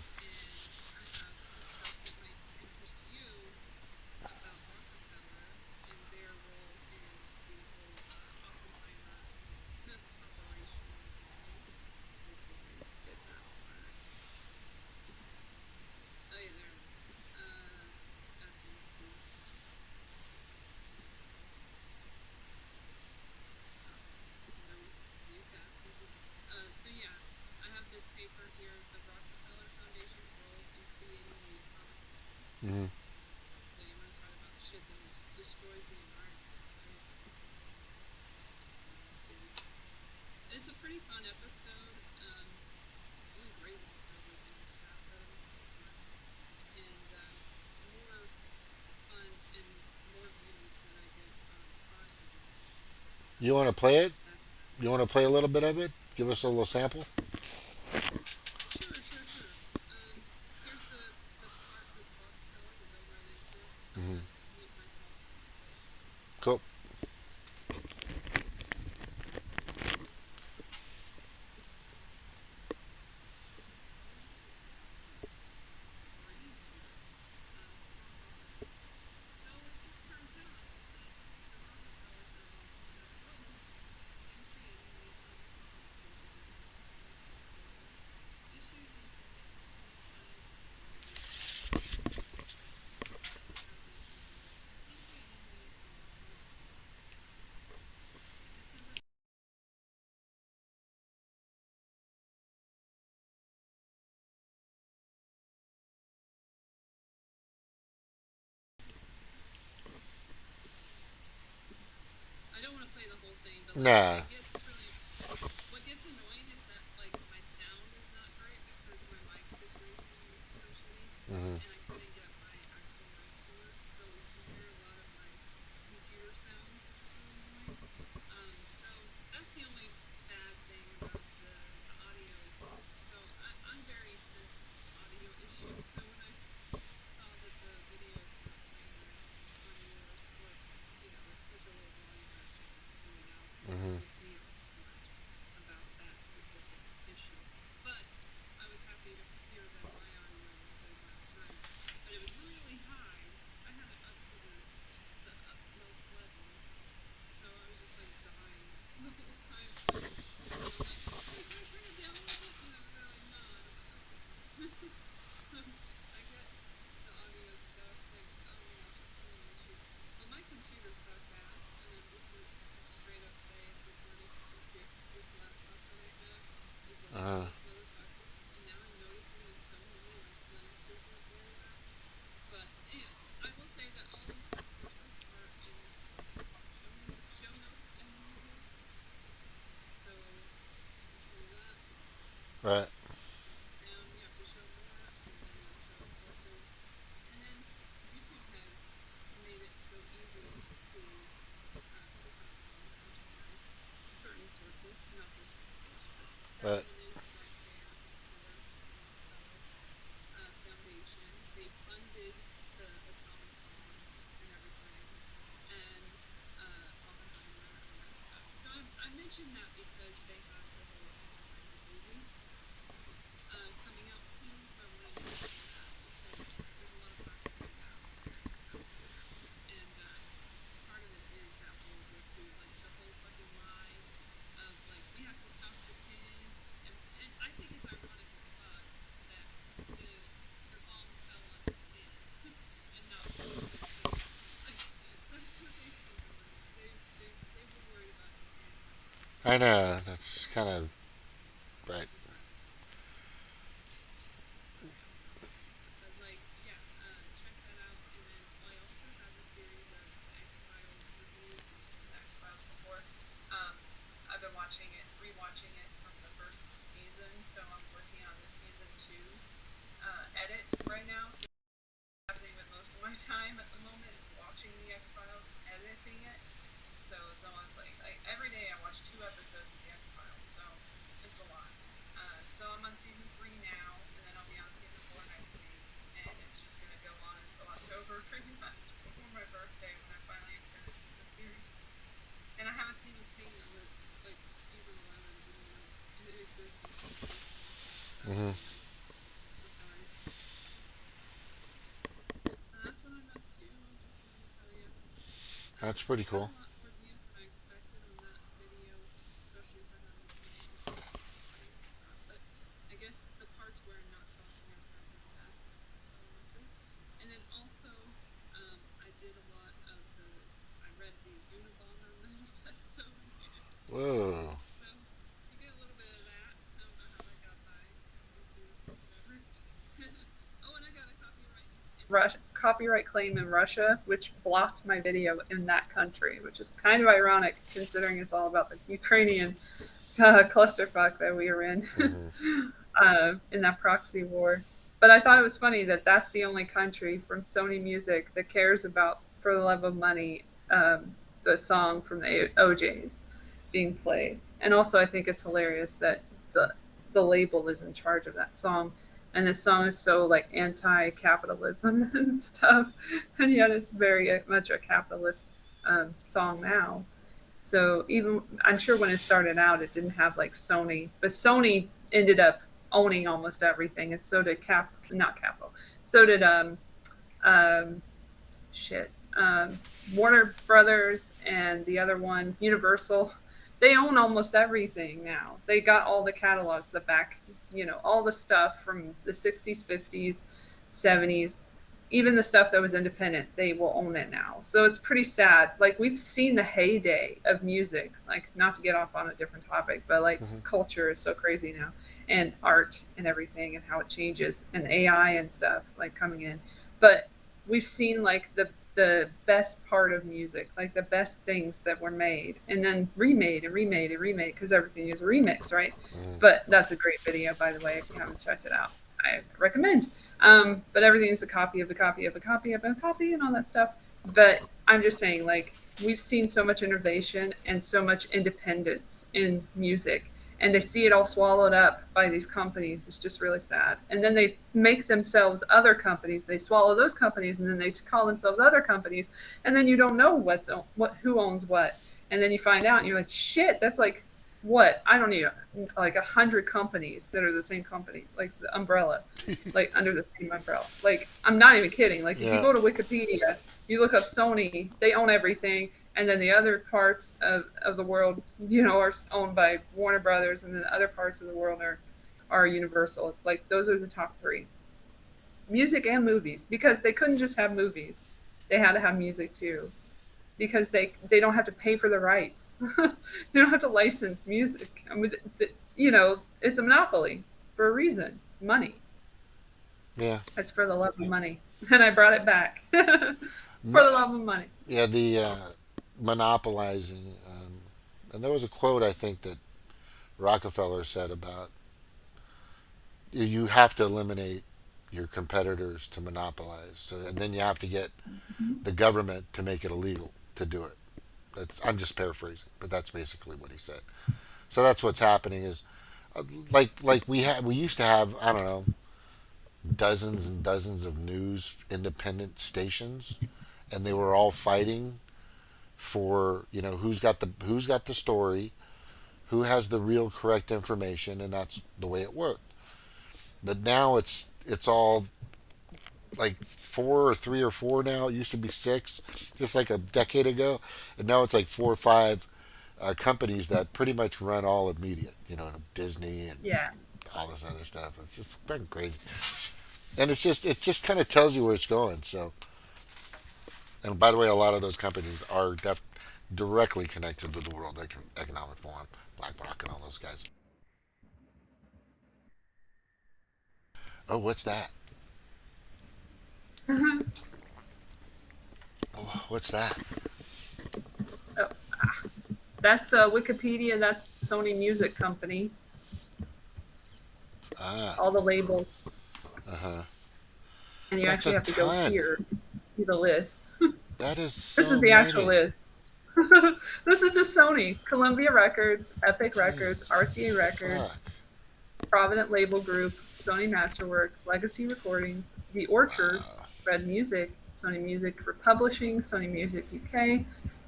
Hmm. You want to play it? You want to play a little bit of it? Give us a little sample. Hmm. Cool. Nah. Hmm. I know that's kind of right. But like, yeah, check that out. And then I also have a series of the X Files reviews. You've seen the X Files before. I've been watching it, rewatching it from the first season, so I'm working on the season two edit right now. So happening with most of my time at the moment is watching the X Files and editing it. So it's almost like every day I watch 2 episodes of the X Files. So it's a lot. So I'm on season three now, and then I'll be on season four next week, and it's just gonna go on until October, pretty much before my birthday when I finally finish the series. And I haven't even seen like season 11 didn't even exist until Hmm. the time. So that's what I'm up to. Just wanted to tell you. That's pretty Got cool. a lot more views than I expected on that video, especially for having some interesting fighting stuff. But I guess the parts where I'm not talking are probably the best. That's all I went through. And then also, I did a lot of the. I read the Unabomber manifesto again. Whoa. So you get a little bit of that. I don't know how that got by YouTube, whatever. Oh, and I got a copyright claim in Russia, which blocked my video in that country, which is kind of ironic considering it's all about the Ukrainian clusterfuck that we were Hmm. in that proxy war. But I thought it was funny that that's the only country from Sony Music that cares about "For the Love of Money," the song from the OJ's being played. And also, I think it's hilarious that the label is in charge of that song, and the song is so like anti-capitalism and stuff, and yet it's very much a capitalist song now. So even I'm sure when it started out, it didn't have like Sony, but Sony ended up owning almost everything, and so did not Capital, so did um, shit, Warner Brothers and the other one, Universal. They own almost everything now. They got all the catalogs, the back, all the stuff from the 60s, 50s, 70s, even the stuff that was independent, they will own it now. So it's pretty sad. Like we've seen the heyday of music, like not to get off on a different topic, but like Hmm. culture is so crazy now and art and everything and how it changes and AI and stuff like coming in. But we've seen like the best part of music, like the best things that were made and then remade and remade and remade because everything is a remix, right? Hmm. But that's a great video, by the way, if you haven't checked it out. I recommend. But everything's a copy of a copy of a copy of a copy and all that stuff. But I'm just saying, like, we've seen so much innovation and so much independence in music. And to see it all swallowed up by these companies is just really sad. And then they make themselves other companies. They swallow those companies, and then they call themselves other companies. And then you don't know who owns what. And then you find out, and you're like, shit, that's like what? I don't need like 100 companies that are the same company, like the umbrella, like under the same umbrella. Like I'm not even kidding. Like if you Yeah. go to Wikipedia, you look up Sony, they own everything, and then the other parts of the world, are owned by Warner Brothers, and then other parts of the world are Universal. It's like those are the top three, music and movies, because they couldn't just have movies, they had to have music too, because they don't have to pay for the rights. They don't have to license music. I mean, it's a monopoly for a reason. Money. Yeah. It's for the love of money. And I brought it back. For the love of money. Yeah. The monopolizing. And there was a quote I think that Rockefeller said about you have to eliminate your competitors to monopolize. So, and then you have to get the government to make it illegal to do it. I'm just paraphrasing, but that's basically what he said. So that's what's happening is like we used to have, I don't know, dozens and dozens of news independent stations, and they were all fighting for who's got the story, who has the real correct information, and that's the way it worked. But now it's all like four or three or four now. It used to be six, just like a decade ago, and now it's like four or five companies that pretty much run all of media. Disney and Yeah. all this other stuff. It's just fucking crazy, and it just kind of tells you where it's going. So, and by the way, a lot of those companies are directly connected to the World Economic Forum, BlackRock, and all those guys. Oh, what's that? Oh, what's that? Oh, that's Wikipedia. That's Sony Music Company. Ah, All the labels, uh huh. and you That's actually a have to go ton. here to see the list. That is This is so the actual many. list. This is just Sony, Columbia Records, Epic Records, Jesus, RCA Records, fuck. Provident Label Group, Sony Masterworks, Legacy Recordings, The Orchard, Wow. Red Music, Sony Music Republishing, Sony Music UK,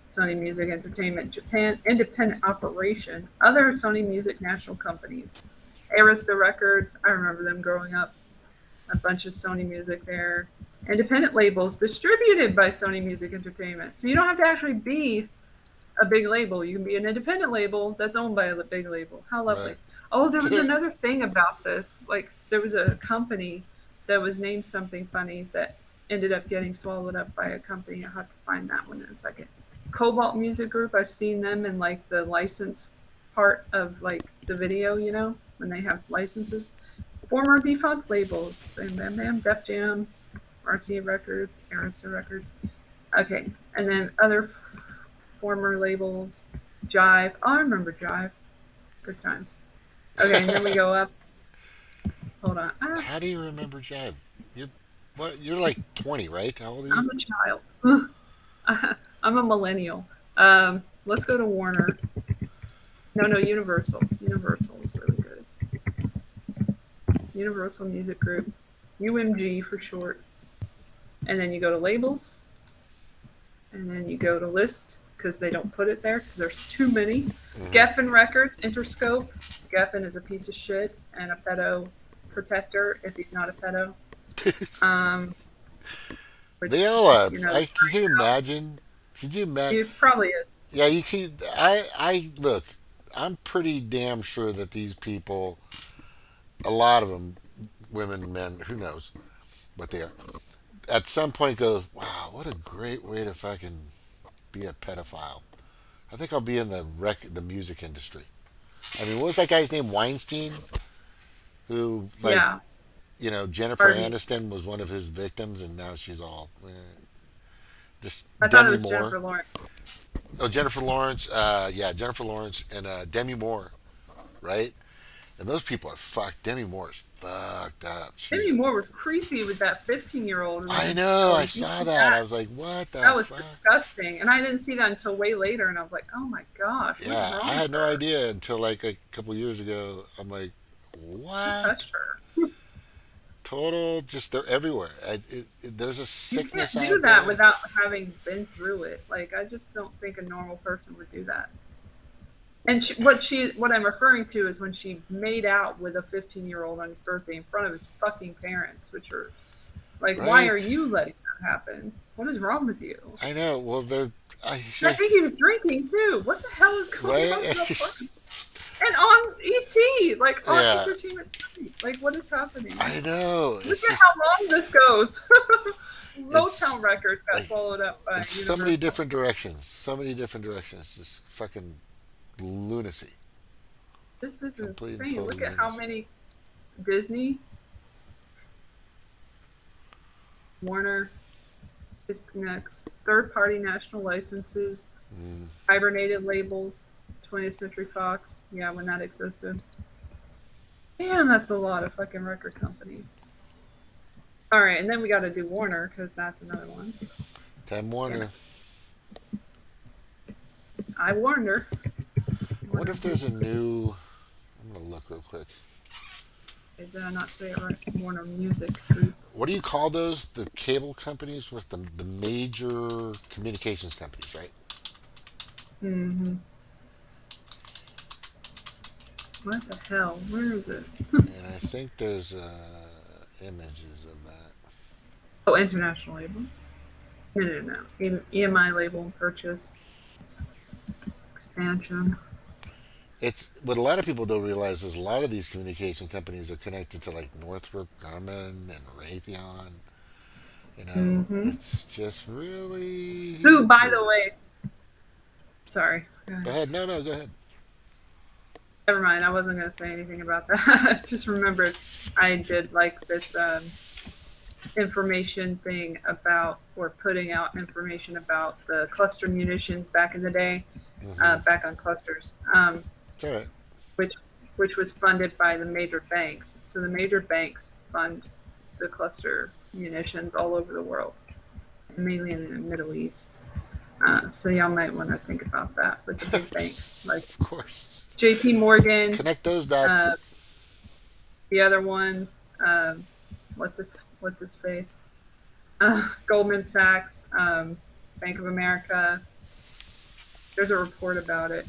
Sony Music Entertainment Japan, Independent Operation, other Sony Music national companies, Arista Records, I remember them growing up, a bunch of Sony Music there, independent labels distributed by Sony Music Entertainment. So you don't have to actually be a big label. You can be an independent label that's owned by a big label. How lovely. Right. Oh, there was another thing about this. Like, there was a company that was named something funny that ended up getting swallowed up by a company. I'll have to find that one in a second. Cobalt Music Group, I've seen them in, like, the license part of, like, the video, you know, when they have licenses. Former defunct labels. Bam Bam Bam, Def Jam, RCA Records, Arista Records. Okay, and then other former labels, Jive. Oh, I remember Jive. Good times. Okay, and then we go up. Hold on. How do you remember Jive? You're what? You're like 20, right? How old are you? I'm a child. I'm a millennial. Let's go to Warner. No, no, Universal. Universal is really good. Universal Music Group. UMG for short. And then you go to labels. And then you go to list, because they don't put it there because there's too many. Geffen Records, Interscope. Geffen is a piece of shit and a pedo protector if he's not a pedo. Which, They all are. you know, Can you imagine? Can you imagine? he probably is. Yeah, you can. I look. I'm pretty damn sure that these people, a lot of them, women, men, who knows what they are, at some point go, wow, what a great way to fucking be a pedophile. I think I'll be in the music industry. I mean, what was that guy's name? Weinstein, who like Yeah. Jennifer Pardon me. Aniston was one of his victims, and now she's all just I thought it Demi was Jennifer Moore. Lawrence. Oh, Jennifer Lawrence. Yeah, Jennifer Lawrence and Demi Moore, right? And those people are fucked. Demi Moore is fucked up. She's Demi a. Moore was creepy with that 15-year-old. And I then, know. oh, I you saw see that. I was like, what the that was fuck? disgusting. And I didn't see that until way later. And I was like, oh my gosh, what is Yeah, wrong I with had no her? idea until like a couple years ago. I'm like, Who what? touched her? Total, just they're everywhere. There's a You sickness can't do out that there. without having been through it. Like, I just don't think a normal person would do that. And what I'm referring to is when she made out with a 15-year-old on his birthday in front of his fucking parents, which are like, why are Right? you letting that happen? What is wrong with you? I know. Well, they're. I And I think he was drinking too. What the hell is going on in right. the party? And on ET, like on Yeah, Entertainment Tonight, like what is happening? I know. Look It's at just how long this goes. Motown it's Records got like swallowed up by it's so many Universal. different directions. So many different directions. Just fucking lunacy. This is Complete and insane. total Look at how lunacy. many Disney, Warner is next. Third-party national licenses, Mm. hibernated labels, 20th Century Fox. Yeah, when that existed. Damn, that's a lot of fucking record companies. All right, and then we got to do Warner because that's another one. Time Damn Warner. it. I warned her. I wonder if there's a new. I'm gonna look real quick. Did I not say it right? Warner Music Group. What do you call those? The cable companies with the major communications companies, right? Mm-hmm. What the hell? Where is it? And I think there's images of that. Oh, international labels. No, no, no. EMI label and purchase. Expansion. It's what a lot of people don't realize is a lot of these communication companies are connected to like Northrop Grumman and Raytheon. Mm-hmm. It's just really Who, by the weird. way, Sorry. Go Go ahead. ahead. No, no, go ahead. Never mind. I wasn't going to say anything about that. Just remembered I did like this information thing about, or putting out information about the cluster munitions back in the day, Mm-hmm. back on clusters, It's all right. which which was funded by the major banks. So the major banks fund the cluster munitions all over the world, mainly in the Middle East. So y'all might want to think about that with the big banks like Of course. J.P. Morgan, Connect those uh, dots. the other one, what's it? What's his face? Goldman Sachs, Bank of America. There's a report about it.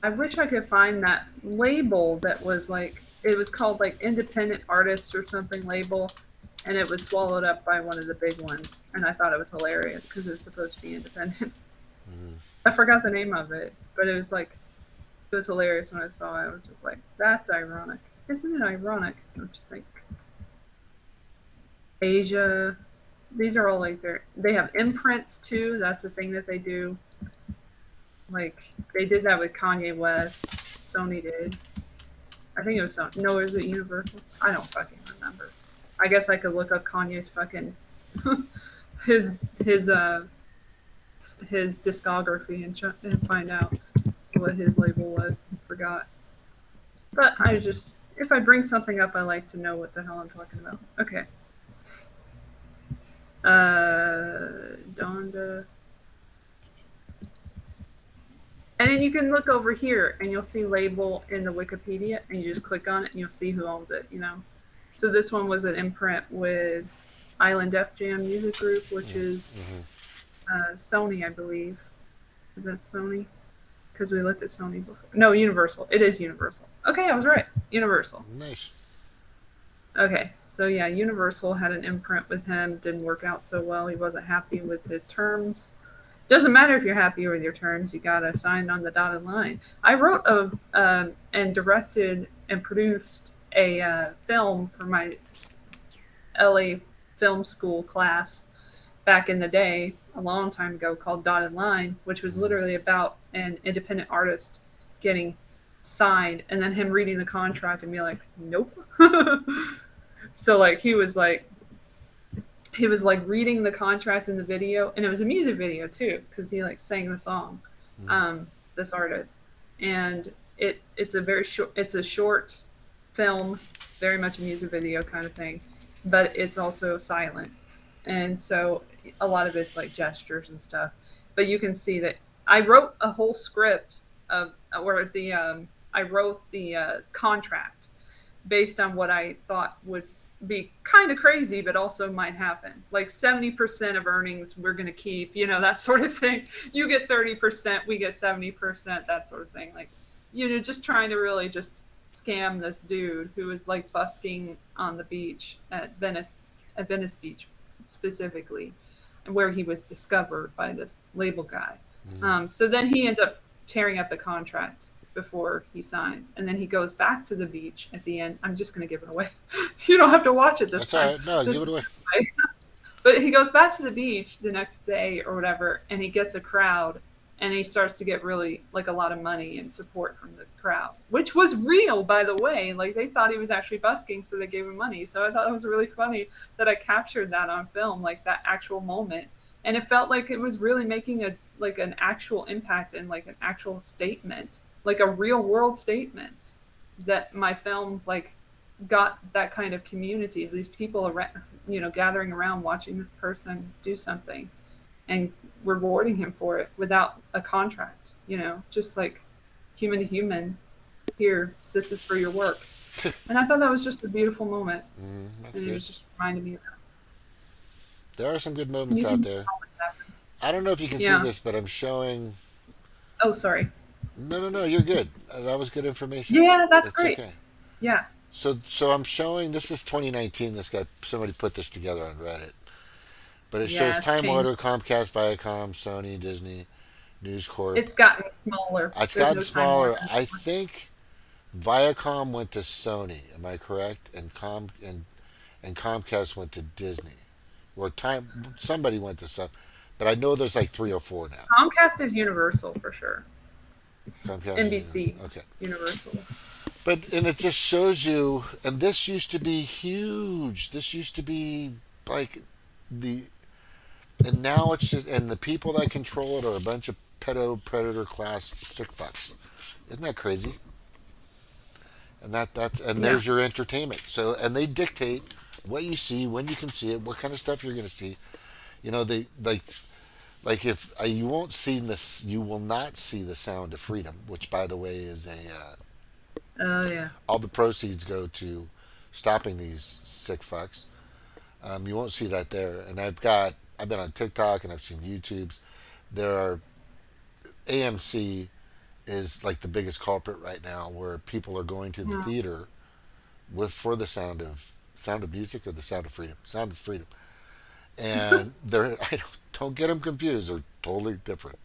I wish I could find that label that was like, it was called like independent artist or something label, and it was swallowed up by one of the big ones. And I thought it was hilarious because it was supposed to be independent. Mm. I forgot the name of it, but it was like, it was hilarious when I saw it. I was just like, that's ironic. Isn't it ironic? I'm just like, Asia, these are all like they have imprints too. That's the thing that they do. Like they did that with Kanye West. Sony did. I think it was Sony. No, is it Universal? I don't fucking remember. I guess I could look up Kanye's fucking his his uh his discography and find out what his label was. I forgot. But I just, if I bring something up, I like to know what the hell I'm talking about. Okay. Donda. And then you can look over here and you'll see label in the Wikipedia and you just click on it and you'll see who owns it, you know. So this one was an imprint with Island Def Jam Music Group, which is Mm-hmm. Sony, I believe. Is that Sony? Because we looked at Sony before. No, Universal. It is Universal. Okay, I was right. Universal. Nice. Okay, so yeah, Universal had an imprint with him. Didn't work out so well. He wasn't happy with his terms. Doesn't matter if you're happy with your terms. You gotta sign on the dotted line. I wrote and directed and produced a film for my LA film school class back in the day, a long time ago, called Dotted Line, which was Mm. literally about an independent artist getting signed and then him reading the contract and be like, nope. So like he was like reading the contract in the video, and it was a music video too because he like sang the song, Mm. this artist, and it's a short film, very much a music video kind of thing, but it's also silent, and so a lot of it's like gestures and stuff, but you can see that I wrote a whole script of, or I wrote the contract based on what I thought would be kind of crazy, but also might happen. Like 70% of earnings we're going to keep, that sort of thing. You get 30%, we get 70%, that sort of thing. Like, just trying to really just scam this dude who was like busking on the beach at Venice Beach specifically, where he was discovered by this label guy. Mm. So then he ends up tearing up the contract before he signs, and then he goes back to the beach at the end. I'm just going to give it away. You don't have to watch it this That's all time. right. No, This give it away. But he goes back to the beach the next day or whatever, and he gets a crowd, and he starts to get really like a lot of money and support from the crowd, which was real, by the way. Like they thought he was actually busking, so they gave him money. So I thought it was really funny that I captured that on film, like that actual moment, and it felt like it was really making an actual impact and like an actual statement, like a real world statement, that my film like got that kind of community, these people around, gathering around watching this person do something and rewarding him for it without a contract, just like human to human. Here, this is for your work. And I thought that was just a beautiful moment, Mm, that's and it good. was just reminding me of that. There are some good moments You out can there. tell me that. I don't know if you can see Yeah. this, but I'm showing. Oh, sorry. No, no, no. You're good. That was good information. Yeah, that's It's great. okay. Yeah. So I'm showing. This is 2019. This guy, somebody put this together on Reddit, but it shows Yeah, it's Time changed. Warner, Comcast, Viacom, Sony, Disney, News Corp. It's gotten smaller. It's There's gotten no Time Warner smaller. I anymore. think Viacom went to Sony. Am I correct? And Comcast went to Disney. or time somebody went to some, but I know there's like three or four now. Comcast is Universal for sure. Comcast is NBC, okay, Universal. but and it just shows you. And this used to be huge. This used to be like the and now it's just and the people that control it are a bunch of pedo-predator class sick fucks. Isn't that crazy? And that's and Yeah. there's your entertainment. So and they dictate what you see, when you can see it, what kind of stuff you're going to see. You know, they like if you won't see this, you will not see the Sound of Freedom, which by the way is a Oh yeah. all the proceeds go to stopping these sick fucks. You won't see that there. And I've been on TikTok and I've seen YouTubes. There are AMC is like the biggest culprit right now, where people are going to the Yeah. theater with for the Sound of Music or the Sound of Freedom, Sound of Freedom, and they're I don't get them confused. They're totally different.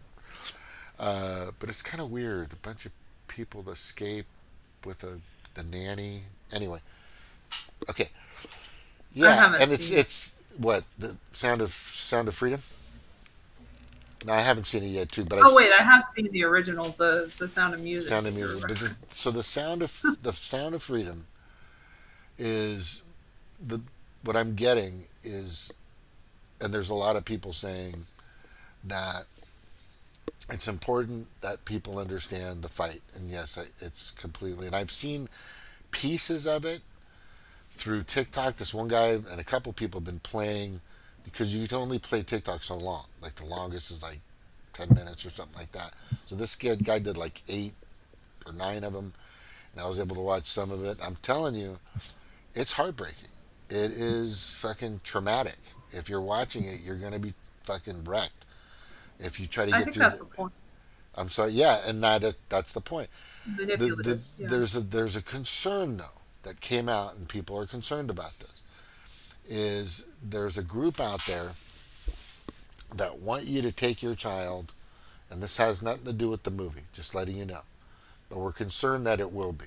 But it's kind of weird. A bunch of people escape with the nanny. Anyway, okay, I yeah, haven't and seen it. it's what the Sound of Freedom. No, I haven't seen it yet too, but Oh wait, I have seen the original, the Sound of Music Sound of that you're Music. referencing. So the Sound of Freedom is the what I'm getting is, and there's a lot of people saying that it's important that people understand the fight. And yes, it's completely. And I've seen pieces of it through TikTok. This one guy and a couple people have been playing because you can only play TikTok so long. Like the longest is like 10 minutes or something like that. So this guy did like 8 or 9 of them, and I was able to watch some of it. I'm telling you, it's heartbreaking. It is fucking traumatic. If you're watching it, you're gonna be fucking wrecked. If you try to I get think through that's the, the point. I'm sorry, yeah, and that's the point. Manipulative. Yeah. There's a concern though that came out, and people are concerned about this. Is there's a group out there that want you to take your child, and this has nothing to do with the movie, just letting you know. But we're concerned that it will be.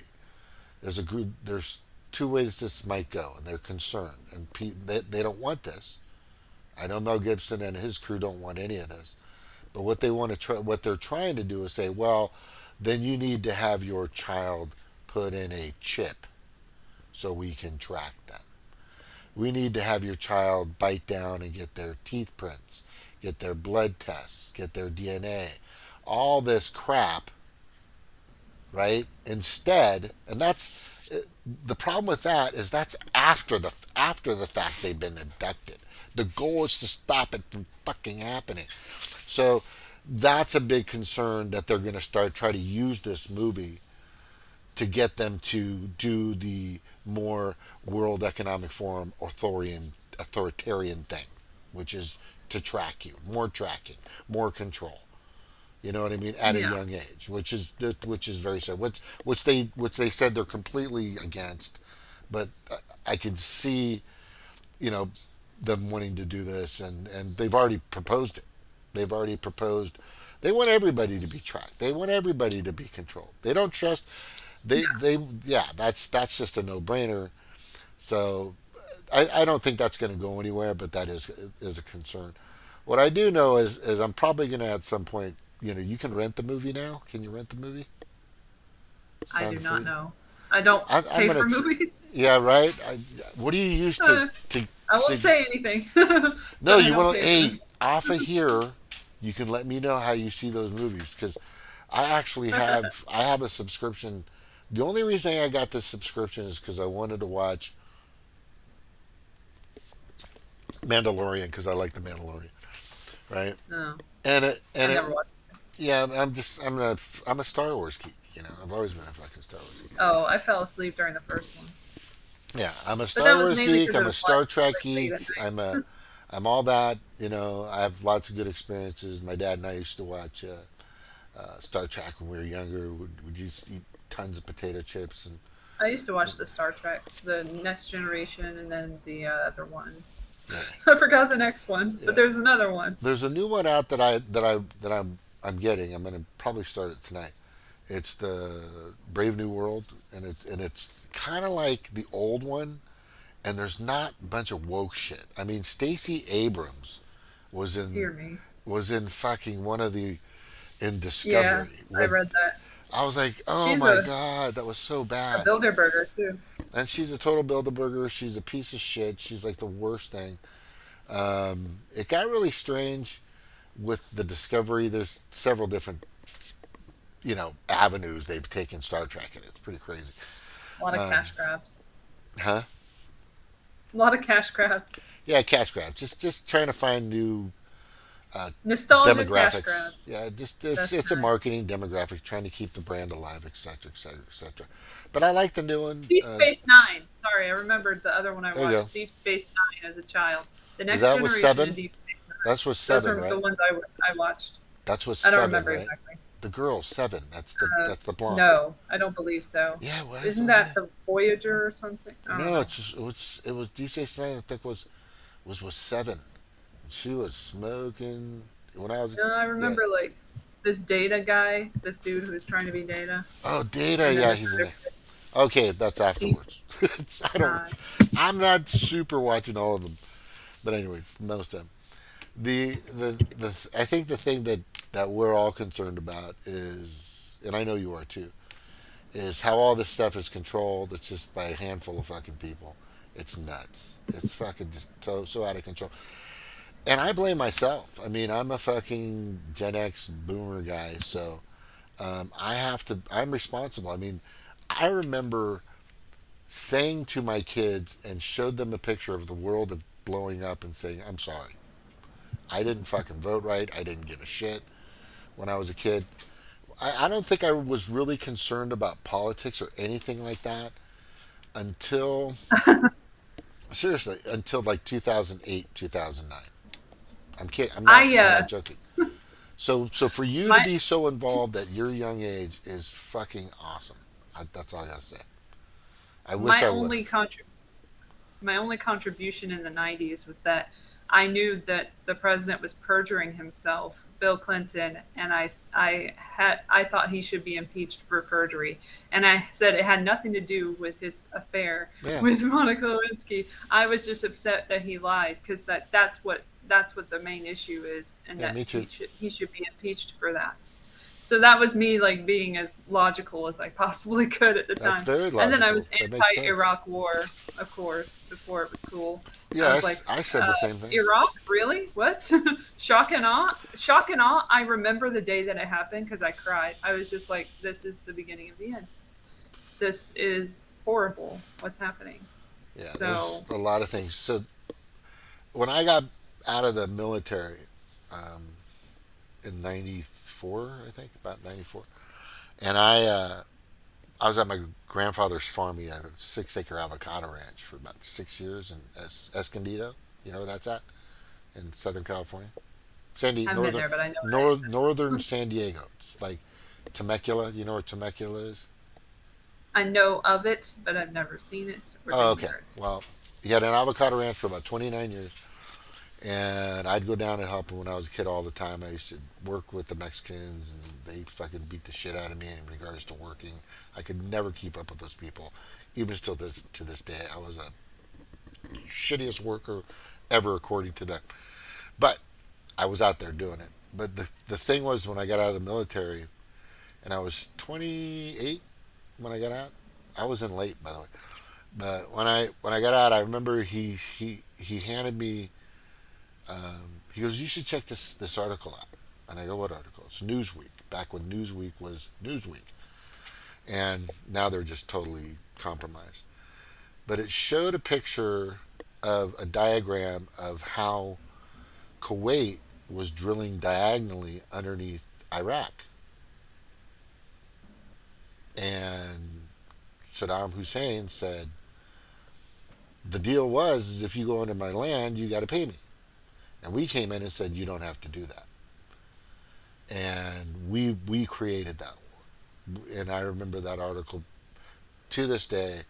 There's a group. There's two ways this might go, and they're concerned, and they don't want this. I know Mel Gibson and his crew don't want any of this. But what they want to try, what they're trying to do is say, well, then you need to have your child put in a chip so we can track them. We need to have your child bite down and get their teeth prints, get their blood tests, get their DNA, all this crap, right? Instead, and that's the problem with that is that's after the fact they've been abducted. The goal is to stop it from fucking happening. So that's a big concern that they're going to start try to use this movie to get them to do the more World Economic Forum authoritarian thing, which is to track you, more tracking, more control. You know what I mean? At a Yeah. young age, which is very sad. Which they said they're completely against, but I can see, you know, them wanting to do this, and they've already proposed it. They've already proposed. They want everybody to be tracked. They want everybody to be controlled. They don't trust. They yeah. That's just a no brainer. So I don't think that's going to go anywhere, but that is a concern. What I do know is I'm probably going to at some point. You know, you can rent the movie now. Can you rent the movie? I Sound do of not Freedom. know. I don't I'm pay gonna. for movies. Yeah, right. What do you use Uh, to I won't to? say anything, No, but I you don't want to. pay for Hey, them. off of here, you can let me know how you see those movies because I have a subscription. The only reason I got this subscription is because I wanted to watch Mandalorian because I like the Mandalorian, right? No, And I've it never watched. yeah, I'm a Star Wars geek. You know, I've always been a fucking Star Wars geek. Oh, I fell asleep during the first one, Yeah, I'm a but Star that was Wars mainly geek. because I I'm a was Star watching Trek it late geek. at night. I'm all that. You know, I have lots of good experiences. My dad and I used to watch Star Trek when we were younger. We'd just eat tons of potato chips and I used to watch the Star Trek, the Next Generation, and then the other one. yeah, I forgot the next one, but yeah. there's another one. There's a new one out that I'm getting. I'm gonna probably start it tonight. It's the Brave New World, and it's kind of like the old one, and there's not a bunch of woke shit. I mean, Stacey Abrams was in Dear me. fucking one of the in Yeah, Discovery I with. read that. I was like, oh She's my a god, that was so a bad. Bilderberger too. And she's a total Bilderberger. She's a piece of shit. She's like the worst thing. It got really strange with the Discovery. There's several different, avenues they've taken Star Trek, and it's pretty crazy. A lot of Um, cash grabs. huh? A lot of cash grabs. Yeah, cash grab. Just trying to find new uh, Nostalgia cash demographics. grabs. Yeah, just it's That's it's a right. marketing demographic, trying to keep the brand alive, etc., etc., etc. But I like the new one. Deep Space Nine. Sorry, I remembered the other one I There you go. watched. Deep Space Nine as a child. The Was Next that was Generation and seven? Deep Space Nine. That's was Those seven, were the right? ones I watched. That's was I don't seven, remember right? exactly. The girl seven. Uh, That's the blonde. no, I don't believe so. Yeah, it was. Isn't Was that it? the Voyager or something? I don't No, know. it was Deep Space Nine. I think was seven. She was smoking when I was. No, I Yeah. remember like this Data guy, this dude who was trying to be Data, Oh, Data. and then Yeah, this he's in other there. Okay, that's Deep afterwards. I don't. Nine. I'm not super watching all of them, but anyway, most of them. The I think the thing that we're all concerned about is, and I know you are too, is how all this stuff is controlled. It's just by a handful of fucking people. It's nuts. It's fucking just so out of control. And I blame myself. I mean, I'm a fucking Gen X boomer guy, so I have to. I'm responsible. I mean, I remember saying to my kids and showed them a picture of the world blowing up and saying, "I'm sorry. I didn't fucking vote right. I didn't give a shit when I was a kid." I don't think I was really concerned about politics or anything like that until, seriously, until like 2008, 2009. I'm kidding. I I'm not joking. So for you to my be so involved at your young age is fucking awesome. That's all I gotta say. I wish my I would only have. my only contribution in the 90s was that I knew that the president was perjuring himself, Bill Clinton, and I thought he should be impeached for perjury. And I said it had nothing to do with his affair Yeah, with Monica Lewinsky. I was just upset that he lied because that's what the main issue is, and yeah, that me too. he should be impeached for that. So that was me like being as logical as I possibly could at the That's time. very And then I was logical. That makes sense. anti-Iraq war, of course, before it was cool. I was like, Yes, I said the same thing. Iraq, really? What? Shock and awe, shock and awe. I remember the day that it happened because I cried. I was just like, this is the beginning of the end. This is horrible. What's happening? Yeah, there's So a lot of things. So when I got out of the military um, in '94, I think about '94, and I was at my grandfather's farm. He had a 6 acre avocado ranch for about 6 years in Escondido. You know where that's at in Southern California, I haven't been there, but I know what it is. northern San Diego. It's like Temecula. You know where Temecula is? I know of it, but I've never seen it or Oh, been okay. near it. Well, he had an avocado ranch for about 29 years, and I'd go down and help him when I was a kid all the time. I used to work with the Mexicans, and they fucking beat the shit out of me in regards to working. I could never keep up with those people, even still to this day. I was a shittiest worker ever, according to them. But I was out there doing it. But the thing was, when I got out of the military, and I was 28 when I got out. I was in late, by the way. But when I got out, I remember he handed me. He goes, "You should check this article out." And I go, "What article?" It's Newsweek. Back when Newsweek was Newsweek, and now they're just totally compromised. But it showed a picture of a diagram of how Kuwait was drilling diagonally underneath Iraq, and Saddam Hussein said, "The deal was is if you go into my land, you got to pay me." And we came in and said, "You don't have to do that." And we created that war. And I remember that article to this day,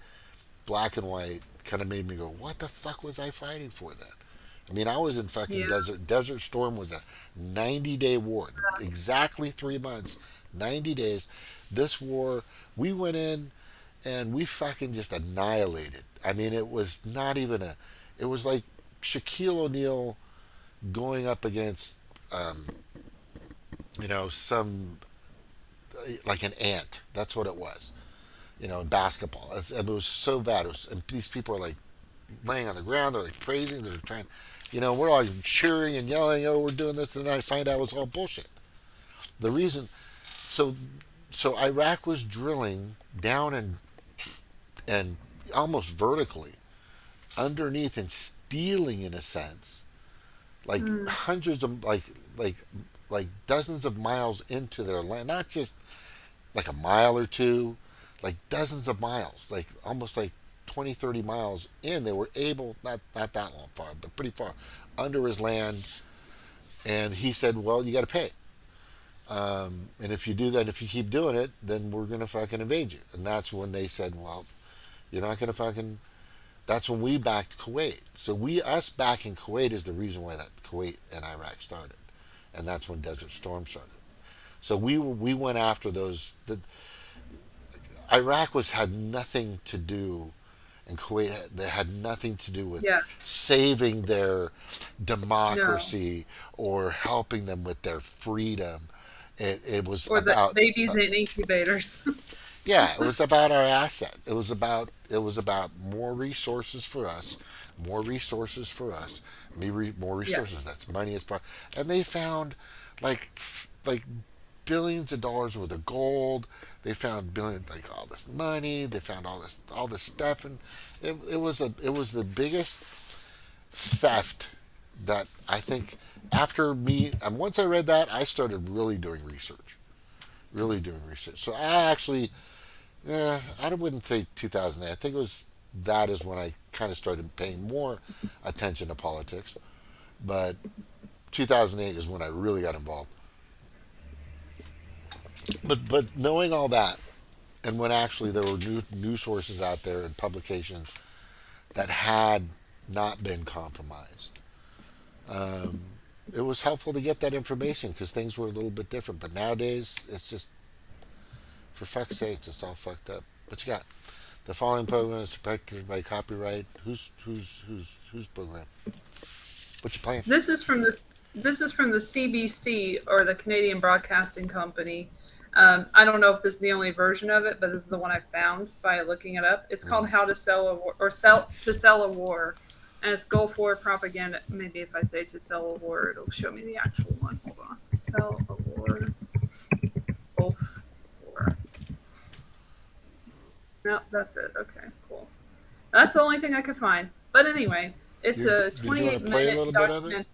black and white, kind of made me go, "What the fuck was I fighting for then?" I mean, I was in fucking Yeah. desert. Desert Storm was a 90-day war, exactly 3 months, 90 days. This war, we went in, and we fucking just annihilated. I mean, it was not even a. It was like Shaquille O'Neal going up against, um, some like an ant. That's what it was. In basketball, it was so bad. And these people are like laying on the ground. They're like praising. They're trying. We're all cheering and yelling. Oh, we're doing this, and then I find out it was all bullshit. The reason, so, so Iraq was drilling down and almost vertically underneath and stealing in a sense, like hundreds of like dozens of miles into their land, not just like a mile or two, like dozens of miles, like almost like 20, 30 miles in. They were able, not that long far, but pretty far under his land. And he said, well, you got to pay. And if you do that, if you keep doing it, then we're going to fucking invade you. And that's when they said, well, you're not going to fucking. That's when we backed Kuwait. So us backing Kuwait is the reason why that Kuwait and Iraq started. And that's when Desert Storm started. So we went after those. Iraq had nothing to do, and Kuwait that had nothing to do with saving their democracy or helping them with their freedom. It was or about the babies in incubators. yeah, it was about our asset. It was about more resources for us, more resources for us, more resources. That's money is part. And they found like billions of dollars worth of gold. They found like all this money. They found all this stuff, and it was the biggest theft that I think after me. And once I read that, I started really doing research. So I actually, I wouldn't say 2008. I think that is when I kind of started paying more attention to politics. But 2008 is when I really got involved. But knowing all that, and when actually there were news sources out there and publications that had not been compromised, it was helpful to get that information because things were a little bit different. But nowadays, it's just, for fuck's sake, it's all fucked up. What you got? The following program is protected by copyright. Whose program? What you playing? This is from the CBC, or the Canadian Broadcasting Company. I don't know if this is the only version of it, but this is the one I found by looking it up. It's called "How to Sell a War" or "To Sell a War," and it's Gulf War propaganda. Maybe if I say "to sell a war," it'll show me the actual one. Hold on. Sell a war. Gulf War. No, that's it. Okay, cool. That's the only thing I could find. But anyway, it's a 28-minute documentary.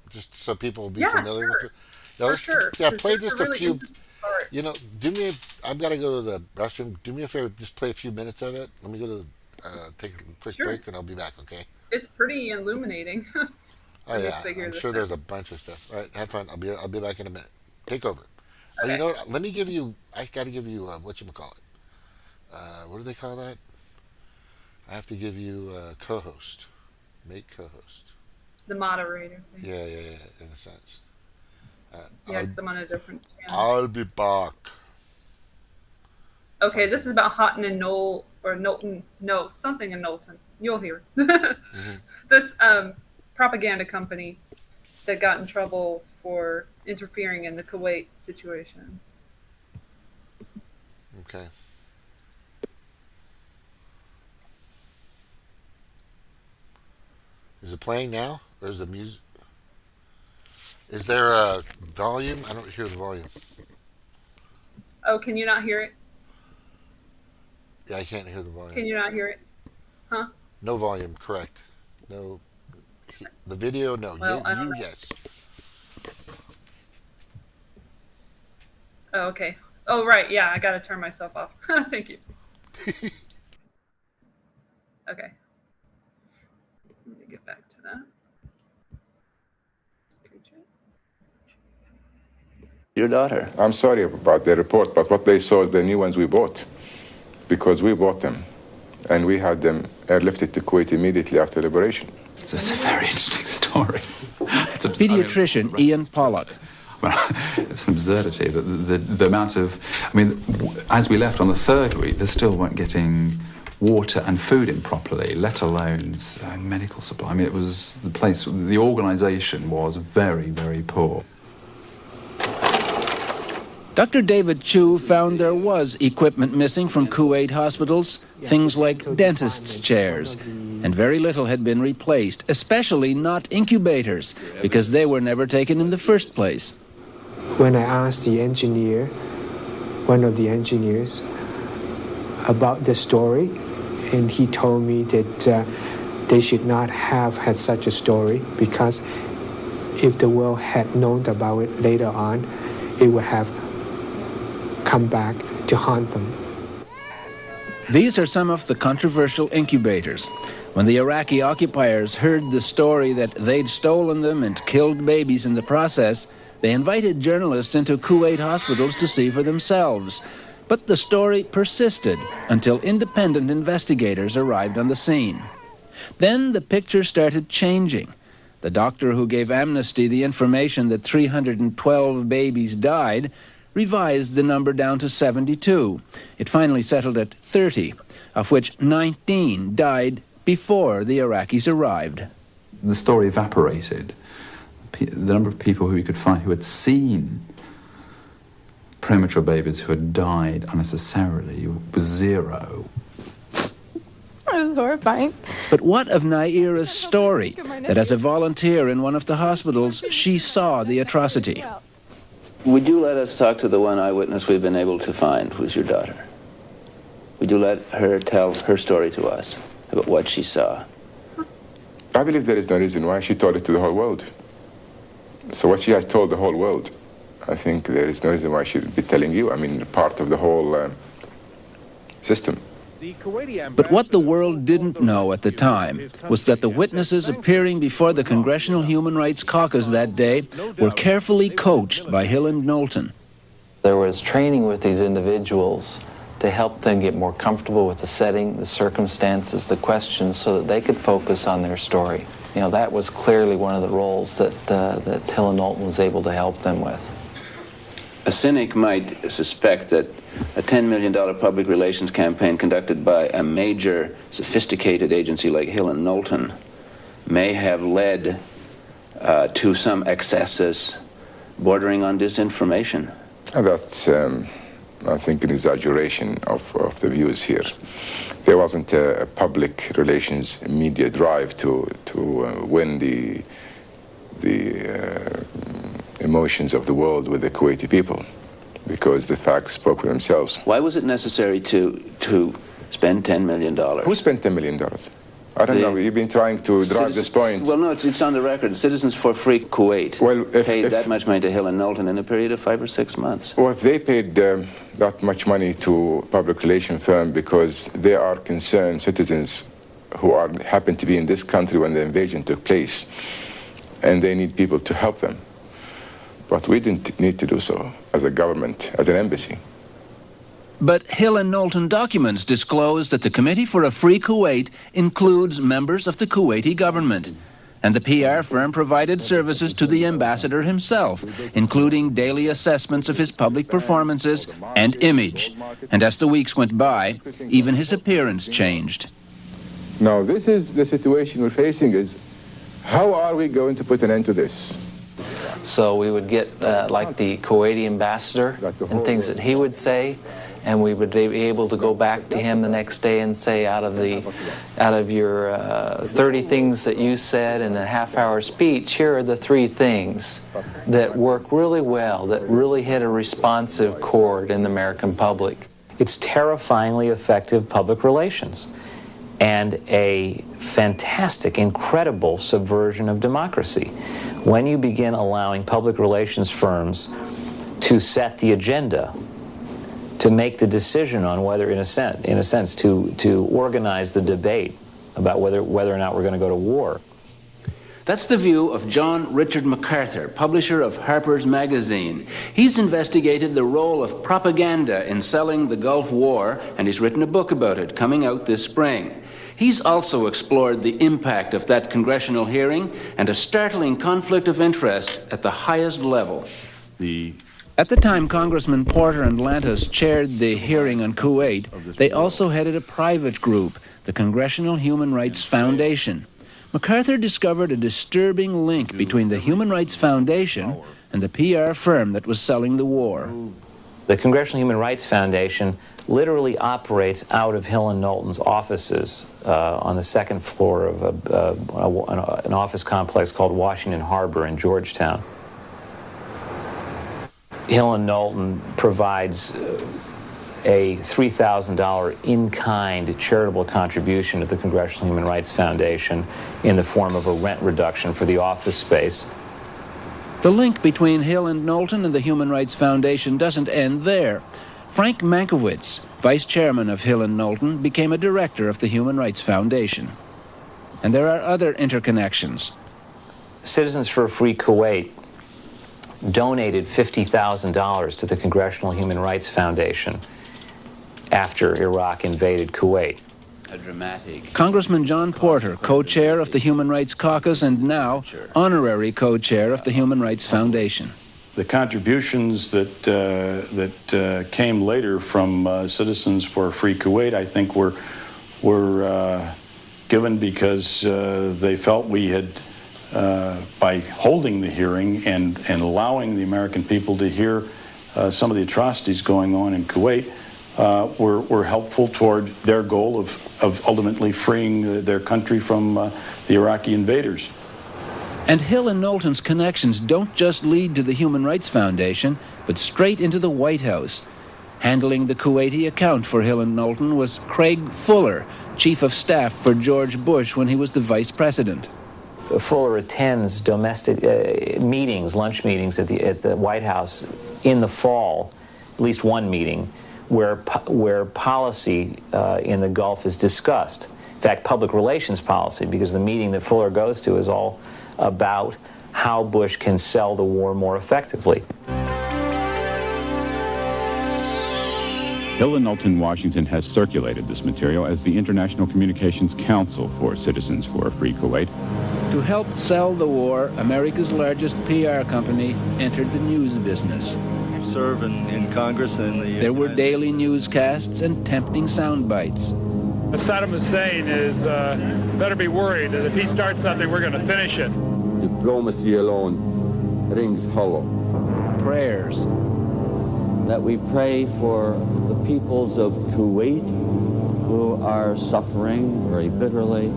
Just so people will be familiar with it. For sure. Yeah, play just a really few. part. Do me. I've got to go to the restroom. Do me a favor. Just play a few minutes of it. Let me go to take a quick break, and I'll be back. Okay. It's pretty illuminating. Oh yeah, I'm sure there's a bunch of stuff. All right, have fun. I'll be back in a minute. Take over. Okay. Oh, you know what? Let me give you. I got to give you whatchamacallit. What do they call that? I have to give you co-host. Make co-host. The moderator thing. Yeah, in a sense. Yeah, because I'm on a different channel. I'll be back. Okay, this is about Houghton and Knoll, or Knowlton. No, something in Knowlton. You'll hear. This propaganda company that got in trouble for interfering in the Kuwait situation. Okay. Is it playing now, or is the music? Is there a volume? I don't hear the volume. Oh, can you not hear it? Yeah, I can't hear the volume. Can you not hear it? Huh? No volume, correct. No. The video, no. Well, I don't know. Yes. Oh, okay. Oh, right. Yeah, I gotta turn myself off. Thank you. Okay. Let me get back to that. Your daughter. I'm sorry about the report, but what they saw is the new ones we bought, because we bought them, and we had them airlifted to Kuwait immediately after liberation. So it's a very interesting story. Pediatrician Ian Pollock. It's an absurdity that the amount of, I mean, as we left on the third week, they still weren't getting water and food in properly, let alone medical supply. I mean, it was the place, the organisation was very, very poor. Dr. David Chu found there was equipment missing from Kuwait hospitals, things like dentists' chairs, and very little had been replaced, especially not incubators, because they were never taken in the first place. When I asked the engineer, one of the engineers, about the story, and he told me that they should not have had such a story, because if the world had known about it later on, it would have come back to haunt them. These are some of the controversial incubators. When the Iraqi occupiers heard the story that they'd stolen them and killed babies in the process, they invited journalists into Kuwait hospitals to see for themselves. But the story persisted until independent investigators arrived on the scene. Then the picture started changing. The doctor who gave Amnesty the information that 312 babies died revised the number down to 72. It finally settled at 30, of which 19 died before the Iraqis arrived. The story evaporated. The number of people who we could find who had seen premature babies who had died unnecessarily was zero. It was horrifying. But what of Naira's story, that as a volunteer in one of the hospitals, she saw the atrocity? Would you let us talk to the one eyewitness we've been able to find, who's your daughter? Would you let her tell her story to us about what she saw? I believe there is no reason why she told it to the whole world. So what she has told the whole world, I think there is no reason why she would be telling you. I mean, part of the whole system. But what the world didn't know at the time was that the witnesses appearing before the Congressional Human Rights Caucus that day were carefully coached by Hill and Knowlton. There was training with these individuals to help them get more comfortable with the setting, the circumstances, the questions, so that they could focus on their story. You know, that was clearly one of the roles that Hill and Knowlton was able to help them with. A cynic might suspect that a $10 million public relations campaign conducted by a major, sophisticated agency like Hill and Knowlton may have led to some excesses bordering on disinformation. And that's, I think, an exaggeration of the views here. There wasn't a public relations media drive to win the emotions of the world with the Kuwaiti people, because the facts spoke for themselves. Why was it necessary to spend $10 million? Who spent $10 million? I don't know. You've been trying to drive this point. Well, no, it's on the record. Citizens for Free Kuwait paid that much money to Hill and Knowlton in a period of 5 or 6 months. Well, if they paid that much money to a public relations firm because they are concerned citizens who happen to be in this country when the invasion took place, and they need people to help them. But we didn't need to do so as a government, as an embassy. But Hill and Knowlton documents disclose that the Committee for a Free Kuwait includes members of the Kuwaiti government. And the PR firm provided services to the ambassador himself, including daily assessments of his public performances and image. And as the weeks went by, even his appearance changed. Now, this is the situation we're facing, is how are we going to put an end to this? So we would get like the Kuwaiti ambassador and things that he would say, and we would be able to go back to him the next day and say, out of your 30 things that you said in a half-hour speech, here are the 3 things that work really well, that really hit a responsive chord in the American public. It's terrifyingly effective public relations and a fantastic, incredible subversion of democracy. When you begin allowing public relations firms to set the agenda, to make the decision on whether, in a sense, to organize the debate about whether or not we're going to go to war. That's the view of John Richard MacArthur, publisher of Harper's Magazine. He's investigated the role of propaganda in selling the Gulf War, and he's written a book about it, coming out this spring. He's also explored the impact of that congressional hearing and a startling conflict of interest at the highest level. At the time Congressman Porter and Lantos chaired the hearing on Kuwait, they also headed a private group, the Congressional Human Rights Foundation. MacArthur discovered a disturbing link between the Human Rights Foundation and the PR firm that was selling the war. The Congressional Human Rights Foundation literally operates out of Hill and Knowlton's offices on the second floor of an office complex called Washington Harbor in Georgetown. Hill and Knowlton provides a $3,000 in-kind charitable contribution to the Congressional Human Rights Foundation in the form of a rent reduction for the office space. The link between Hill and Knowlton and the Human Rights Foundation doesn't end there. Frank Mankiewicz, vice chairman of Hill and Knowlton, became a director of the Human Rights Foundation. And there are other interconnections. Citizens for a Free Kuwait donated $50,000 to the Congressional Human Rights Foundation after Iraq invaded Kuwait. A dramatic. Congressman John Porter, co-chair of the Human Rights Caucus and now honorary co-chair of the Human Rights Foundation. The contributions that came later from Citizens for a Free Kuwait, I think, were given because they felt we had, by holding the hearing and allowing the American people to hear some of the atrocities going on in Kuwait, were helpful toward their goal of ultimately freeing their country from the Iraqi invaders. And Hill and Knowlton's connections don't just lead to the Human Rights Foundation, but straight into the White House. Handling the Kuwaiti account for Hill and Knowlton was Craig Fuller, chief of staff for George Bush when he was the vice president. Fuller attends domestic meetings, lunch meetings at the White House in the fall, at least one meeting, where policy in the Gulf is discussed. In fact, public relations policy, because the meeting that Fuller goes to is all about how Bush can sell the war more effectively. Hill and Knowlton, Washington has circulated this material as the International Communications Council for Citizens for a Free Kuwait. To help sell the war, America's largest PR company entered the news business. Serve in Congress and the... There were daily newscasts and tempting sound bites. Saddam Hussein is better be worried that if he starts something, we're going to finish it. Diplomacy alone rings hollow. Prayers. That we pray for the peoples of Kuwait who are suffering very bitterly.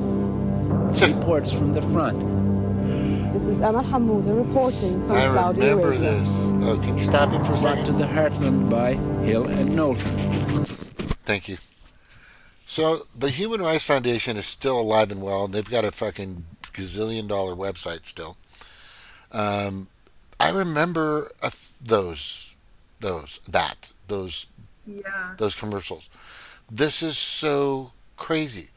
Reports from the front. This is Emma Hamouda reporting from Saudi Arabia. I remember this. Oh, can you stop it for a second? To the heartland by Hill and Knowlton. Thank you. So the Human Rights Foundation is still alive and well, and they've got a fucking gazillion-dollar website still. I remember those commercials. This is so crazy.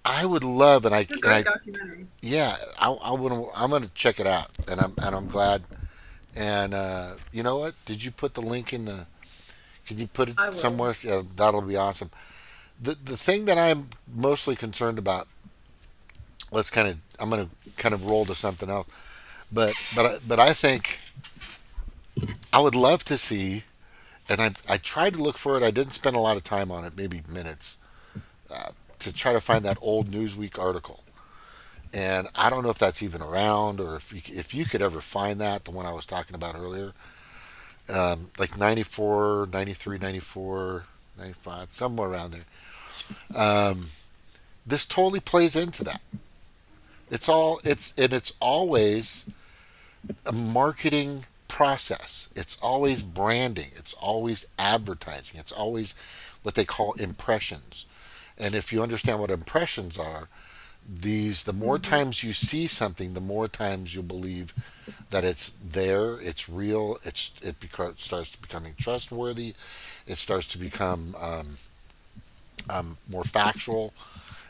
I would love, and It's a great documentary. Yeah, I'm gonna check it out, and I'm glad. And you know what? Did you put the link in the? Can you put it somewhere? Yeah, that'll be awesome. The thing that I'm mostly concerned about. I'm gonna kind of roll to something else, but I think I would love to see, and I tried to look for it. I didn't spend a lot of time on it, maybe minutes, to try to find that old Newsweek article. And I don't know if that's even around, or if you could ever find that, the one I was talking about earlier, like 94, 93, 94, 95, somewhere around there. This totally plays into that. It's always a marketing process. It's always branding. It's always advertising. It's always what they call impressions. And if you understand what impressions are, the more times you see something, the more times you'll believe that it's there, it's real, it starts becoming trustworthy, it starts to become more factual,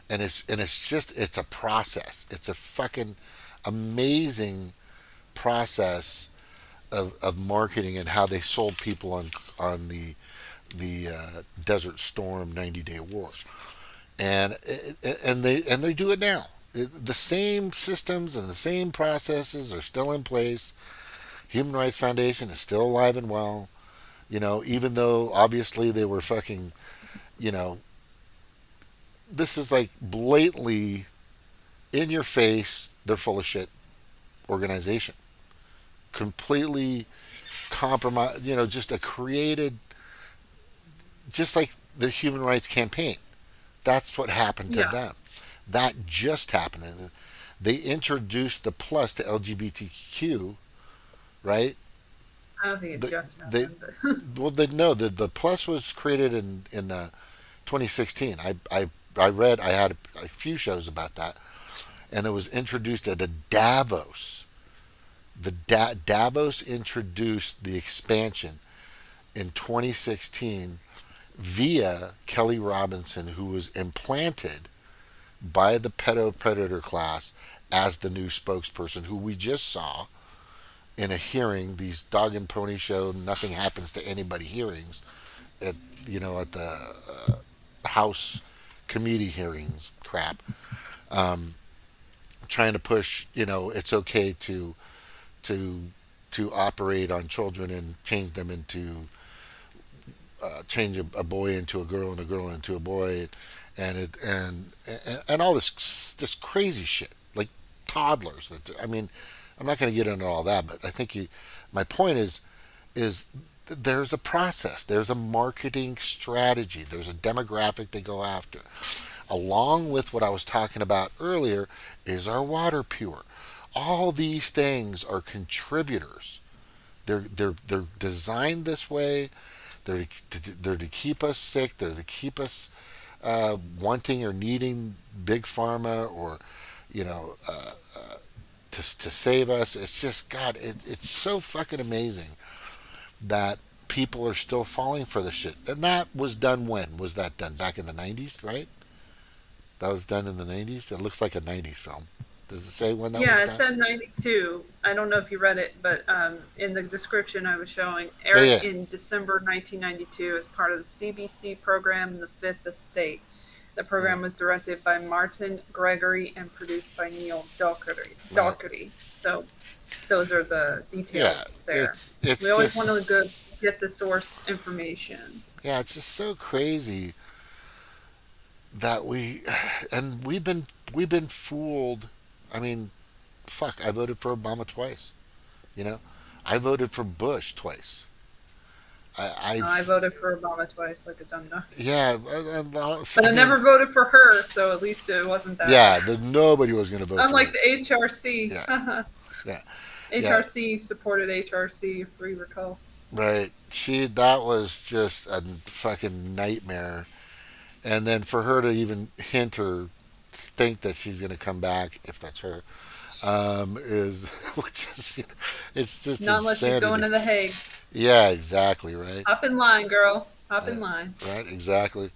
and it's a process. It's a fucking amazing process of marketing and how they sold people on the Desert Storm 90-day war. And they do it now. The same systems and the same processes are still in place. Human Rights Foundation is still alive and well. Even though obviously they were fucking, you know, this is like blatantly in your face, they're full of shit organization. Completely compromised, just a created, just like the Human Rights Campaign. That's what happened to them. That just happened. And they introduced the plus to LGBTQ, right? I don't think it just happened. Well, they know the plus was created in 2016. I read, I had a few shows about that, and it was introduced at a Davos. Davos introduced the expansion in 2016 via Kelly Robinson, who was implanted by the Pedo-Predator Class as the new spokesperson, who we just saw in a hearing, these dog and pony show, nothing happens to anybody hearings at at the House committee hearings crap, trying to push, it's okay to operate on children and change them into change a boy into a girl and a girl into a boy, and all this crazy shit, like toddlers. I'm not going to get into all that, but I think my point is there's a process, there's a marketing strategy, there's a demographic they go after. Along with what I was talking about earlier, is our water pure? All these things are contributors. They're designed this way. They're to keep us sick. They're to keep us wanting or needing big pharma, or to save us. It's just, God. It's so fucking amazing that people are still falling for the shit. And that was done when? Was that done back in the 90s, right? That was done in the 90s. It looks like a 90s film. Does it say when that was done? Yeah, it said 92. I don't know if you read it, but in the description I was showing, aired in December 1992 as part of the CBC program in the Fifth Estate. The program was directed by Martin Gregory and produced by Neil Doherty. Right. So those are the details there. We always want to get the source information. Yeah, it's just so crazy that we've been fooled. I mean, fuck, I voted for Obama twice. I voted for Bush twice. I voted for Obama twice, like a dumb nut. Yeah, but I never voted for her, so at least it wasn't that. Yeah, nobody was going to vote Unlike for her. The HRC. Yeah. HRC supported HRC, if we recall. Right. That was just a fucking nightmare. And then for her to even hint or think that she's going to come back, if that's her, it's just not unless you're going to The Hague. Yeah, exactly, right. Hop in line, girl. Hop in line. Right, exactly.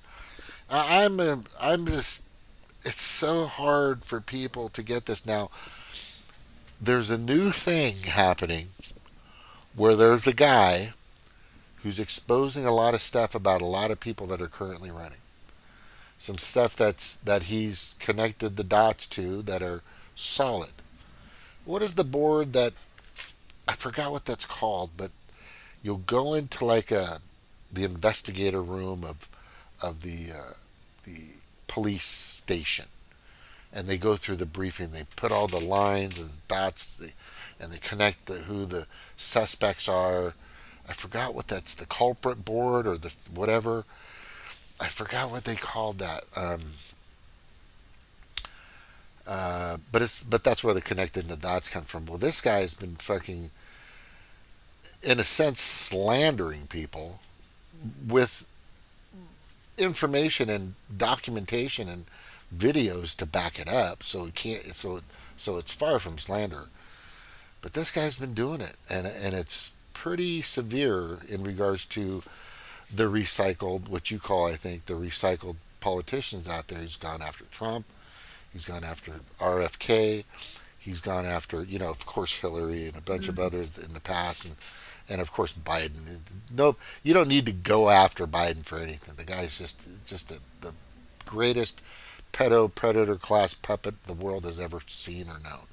I'm just. It's so hard for people to get this now. There's a new thing happening where there's a guy who's exposing a lot of stuff about a lot of people that are currently running. Some stuff that he's connected the dots to that are solid. What is the board that, I forgot what that's called, but you'll go into like the investigator room of the police station, and they go through the briefing. They put all the lines and dots, and they connect who the suspects are. I forgot what that's, the culprit board or the whatever. I forgot what they called that. But that's where the connected the dots come from. Well, this guy has been fucking, in a sense, slandering people with information and documentation and videos to back it up. So it can't. So it's far from slander. But this guy's been doing it, and it's pretty severe in regards to the recycled, what you call, I think, the recycled politicians out there. He's gone after Trump. He's gone after RFK. He's gone after, of course, Hillary and a bunch of others in the past, and of course Biden. No, you don't need to go after Biden for anything. The guy's just the greatest pedo-predator class puppet the world has ever seen or known.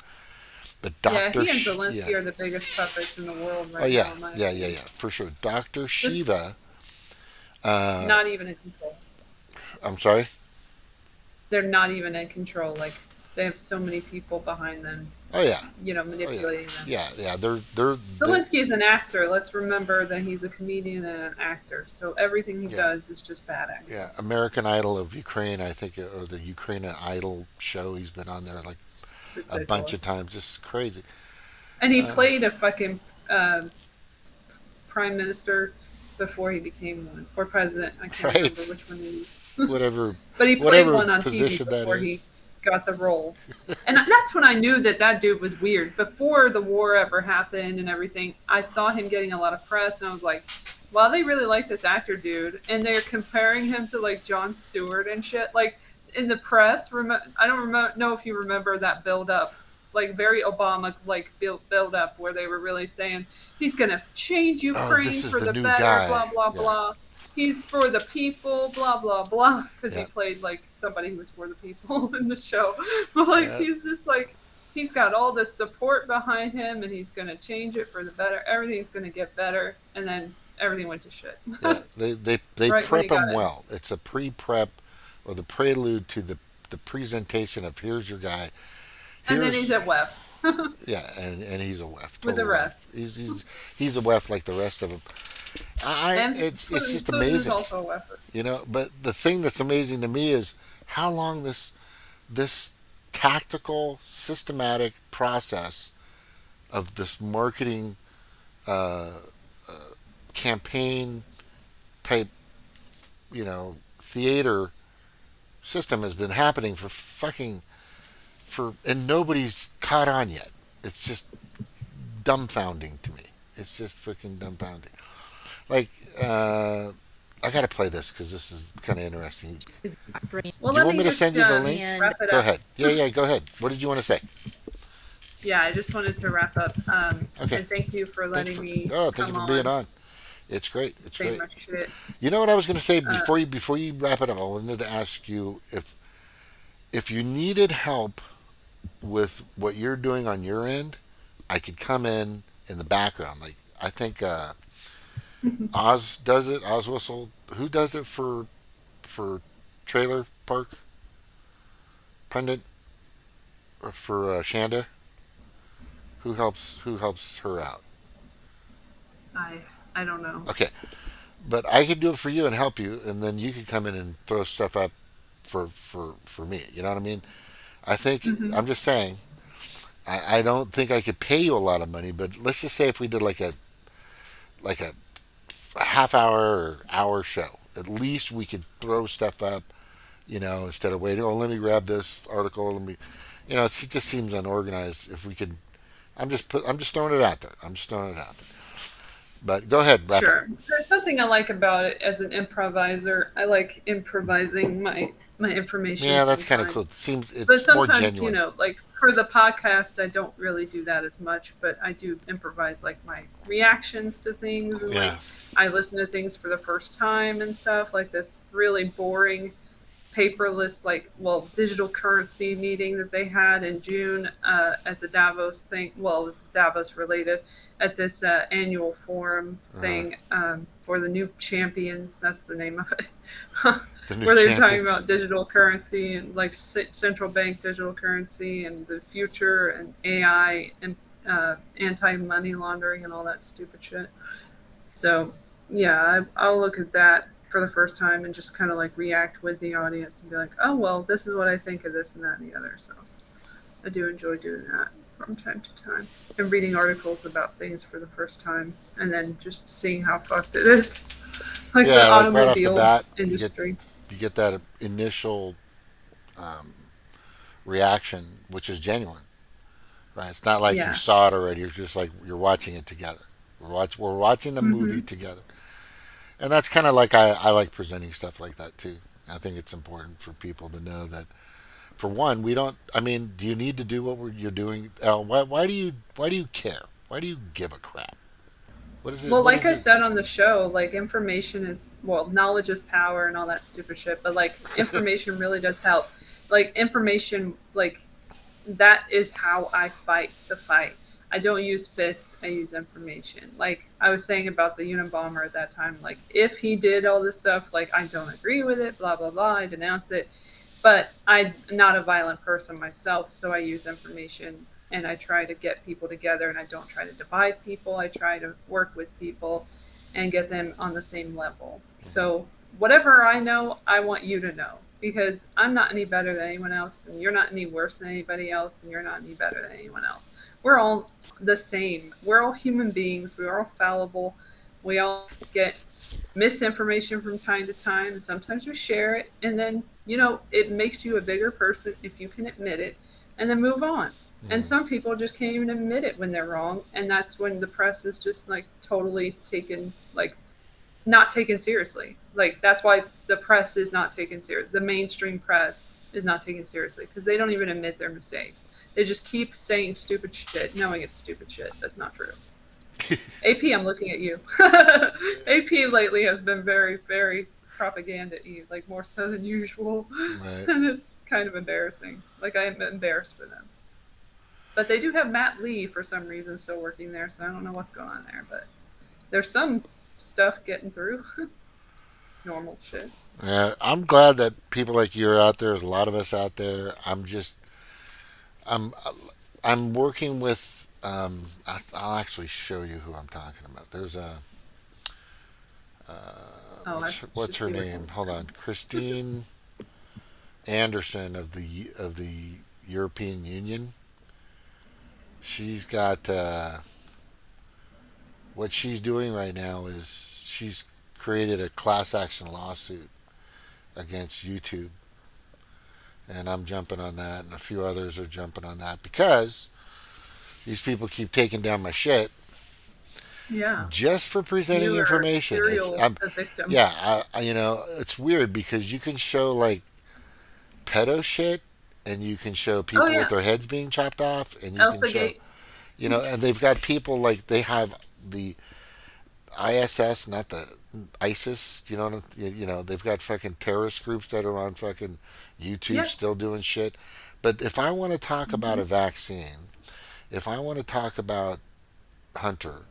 But Yeah, Dr. he and Zelensky are the biggest puppets in the world right Oh yeah, now. In my yeah, opinion. for sure. Dr. Just Shiva. not even in control. I'm sorry. They're not even in control. Like they have so many people behind them. Oh yeah. Manipulating them. Yeah. Zelensky is an actor. Let's remember that he's a comedian and an actor. So everything he does is just bad acting. Yeah, American Idol of Ukraine, I think, or the Ukraine Idol show. He's been on there like a bunch of times. Just crazy. And he played a fucking prime minister before he became one, or president. I can't remember which one he was. Whatever. But he played one on position TV before he is. got the role. And that's when I knew that dude was weird. Before the war ever happened and everything, I saw him getting a lot of press, and I was like, wow, they really like this actor dude. And they're comparing him to like Jon Stewart and shit. Like in the press, I don't know if you remember that build up, like very Obama like build up, where they were really saying he's gonna change Ukraine for the better, guy. blah blah blah. He's for the people, blah blah blah, because he played like somebody who was for the people in the show. But like he's just like, he's got all this support behind him, and he's gonna change it for the better. Everything's gonna get better, and then everything went to shit. They Right prep him well. It's a pre-prep or the prelude to the presentation of here's your guy. And then he's a WEF. Yeah, and he's a WEF. With the rest. He's a WEF like the rest of them. It's just amazing. Also a WEF. You know, but the thing that's amazing to me is how long this tactical, systematic process of this marketing campaign type, theater system has been happening and nobody's caught on yet. It's just dumbfounding to me. It's just freaking dumbfounding. Like, I gotta play this because this is kind of interesting. Well, do you want me to send you the link? Go ahead. Yeah, go ahead. What did you want to say? Yeah, I just wanted to wrap up. Okay. And thank you for letting me. Thank you for being on. It's great. It's Say great. much shit. You know what I was going to say before you wrap it up? I wanted to ask you if you needed help with what you're doing on your end, I could come in the background. Like I think Oz does it. Oz Whistle. Who does it for Trailer Park Pundit or for Shanda? Who helps her out? I don't know. Okay, but I could do it for you and help you, and then you could come in and throw stuff up for me. You know what I mean? I think I'm just saying. I don't think I could pay you a lot of money, but let's just say if we did like a half hour or hour show, at least we could throw stuff up. Instead of waiting. Oh, let me grab this article. Let me. It just seems unorganized. If we could, I'm just throwing it out there. But go ahead, wrap Sure. up. There's something I like about it as an improviser. I like improvising my information. Yeah, that's kind of cool. It seems but it's more sometimes, genuine. like for the podcast, I don't really do that as much, but I do improvise like my reactions to things. And, like I listen to things for the first time and stuff, like this really boring paperless, digital currency meeting that they had in June at the Davos thing. Well, it was Davos related at this annual forum thing for the new champions. That's the name of it. Where they're talking about digital currency and like central bank digital currency and the future and AI and anti-money laundering and all that stupid shit. So yeah, I'll look at that for the first time and just kind of like react with the audience and be like, oh, well, this is what I think of this and that and the other. So I do enjoy doing that from time to time and reading articles about things for the first time and then just seeing how fucked it is. Like the automobile right off the bat, industry. You get that initial reaction, which is genuine, right? It's not like you saw it already. It's just like you're watching it together. We're watching the movie together. And that's kind of like I like presenting stuff like that too. I think it's important for people to know that, for one, we don't. I mean, do you need to do what you're doing? Elle, why do you care? Why do you give a crap? What is it? Well, like I said on the show, like information is knowledge is power and all that stupid shit. But like information really does help. Like information, like that is how I fight the fight. I don't use fists, I use information. Like I was saying about the Unabomber at that time, like if he did all this stuff, like I don't agree with it, blah blah blah, I denounce it. But I'm not a violent person myself, so I use information and I try to get people together and I don't try to divide people. I try to work with people and get them on the same level. So whatever I know, I want you to know because I'm not any better than anyone else and you're not any worse than anybody else and you're not any better than anyone else. We're all the same. We're all human beings. We're all fallible. We all get misinformation from time to time. Sometimes we share it, and then it makes you a bigger person if you can admit it, and then move on. And some people just can't even admit it when they're wrong, and that's when the press is just like totally taken, like not taken seriously. Like that's why the press is not taken serious. The mainstream press is not taken seriously because they don't even admit their mistakes. They just keep saying stupid shit, knowing it's stupid shit. That's not true. AP, I'm looking at you. AP lately has been very, very propaganda-y, like more so than usual. Right. And it's kind of embarrassing. Like I am embarrassed for them. But they do have Matt Lee for some reason still working there, so I don't know what's going on there. But there's some stuff getting through. Normal shit. Yeah, I'm glad that people like you are out there. There's a lot of us out there. I'm I'm working with. I'll actually show you who I'm talking about. There's a. What's her name? Hold on, Christine Anderson of the European Union. She's got what she's doing right now is she's created a class action lawsuit against YouTube, and I'm jumping on that, and a few others are jumping on that because these people keep taking down my shit. Yeah. Just for presenting information. I'm a victim. Yeah, it's weird because you can show like pedo shit, and you can show people with their heads being chopped off, and you can show, and they've got people like they have the ISS, not the ISIS. They've got fucking terrorist groups that are on fucking YouTube still doing shit. But if I want to talk about a vaccine, if I want to talk about Hunter,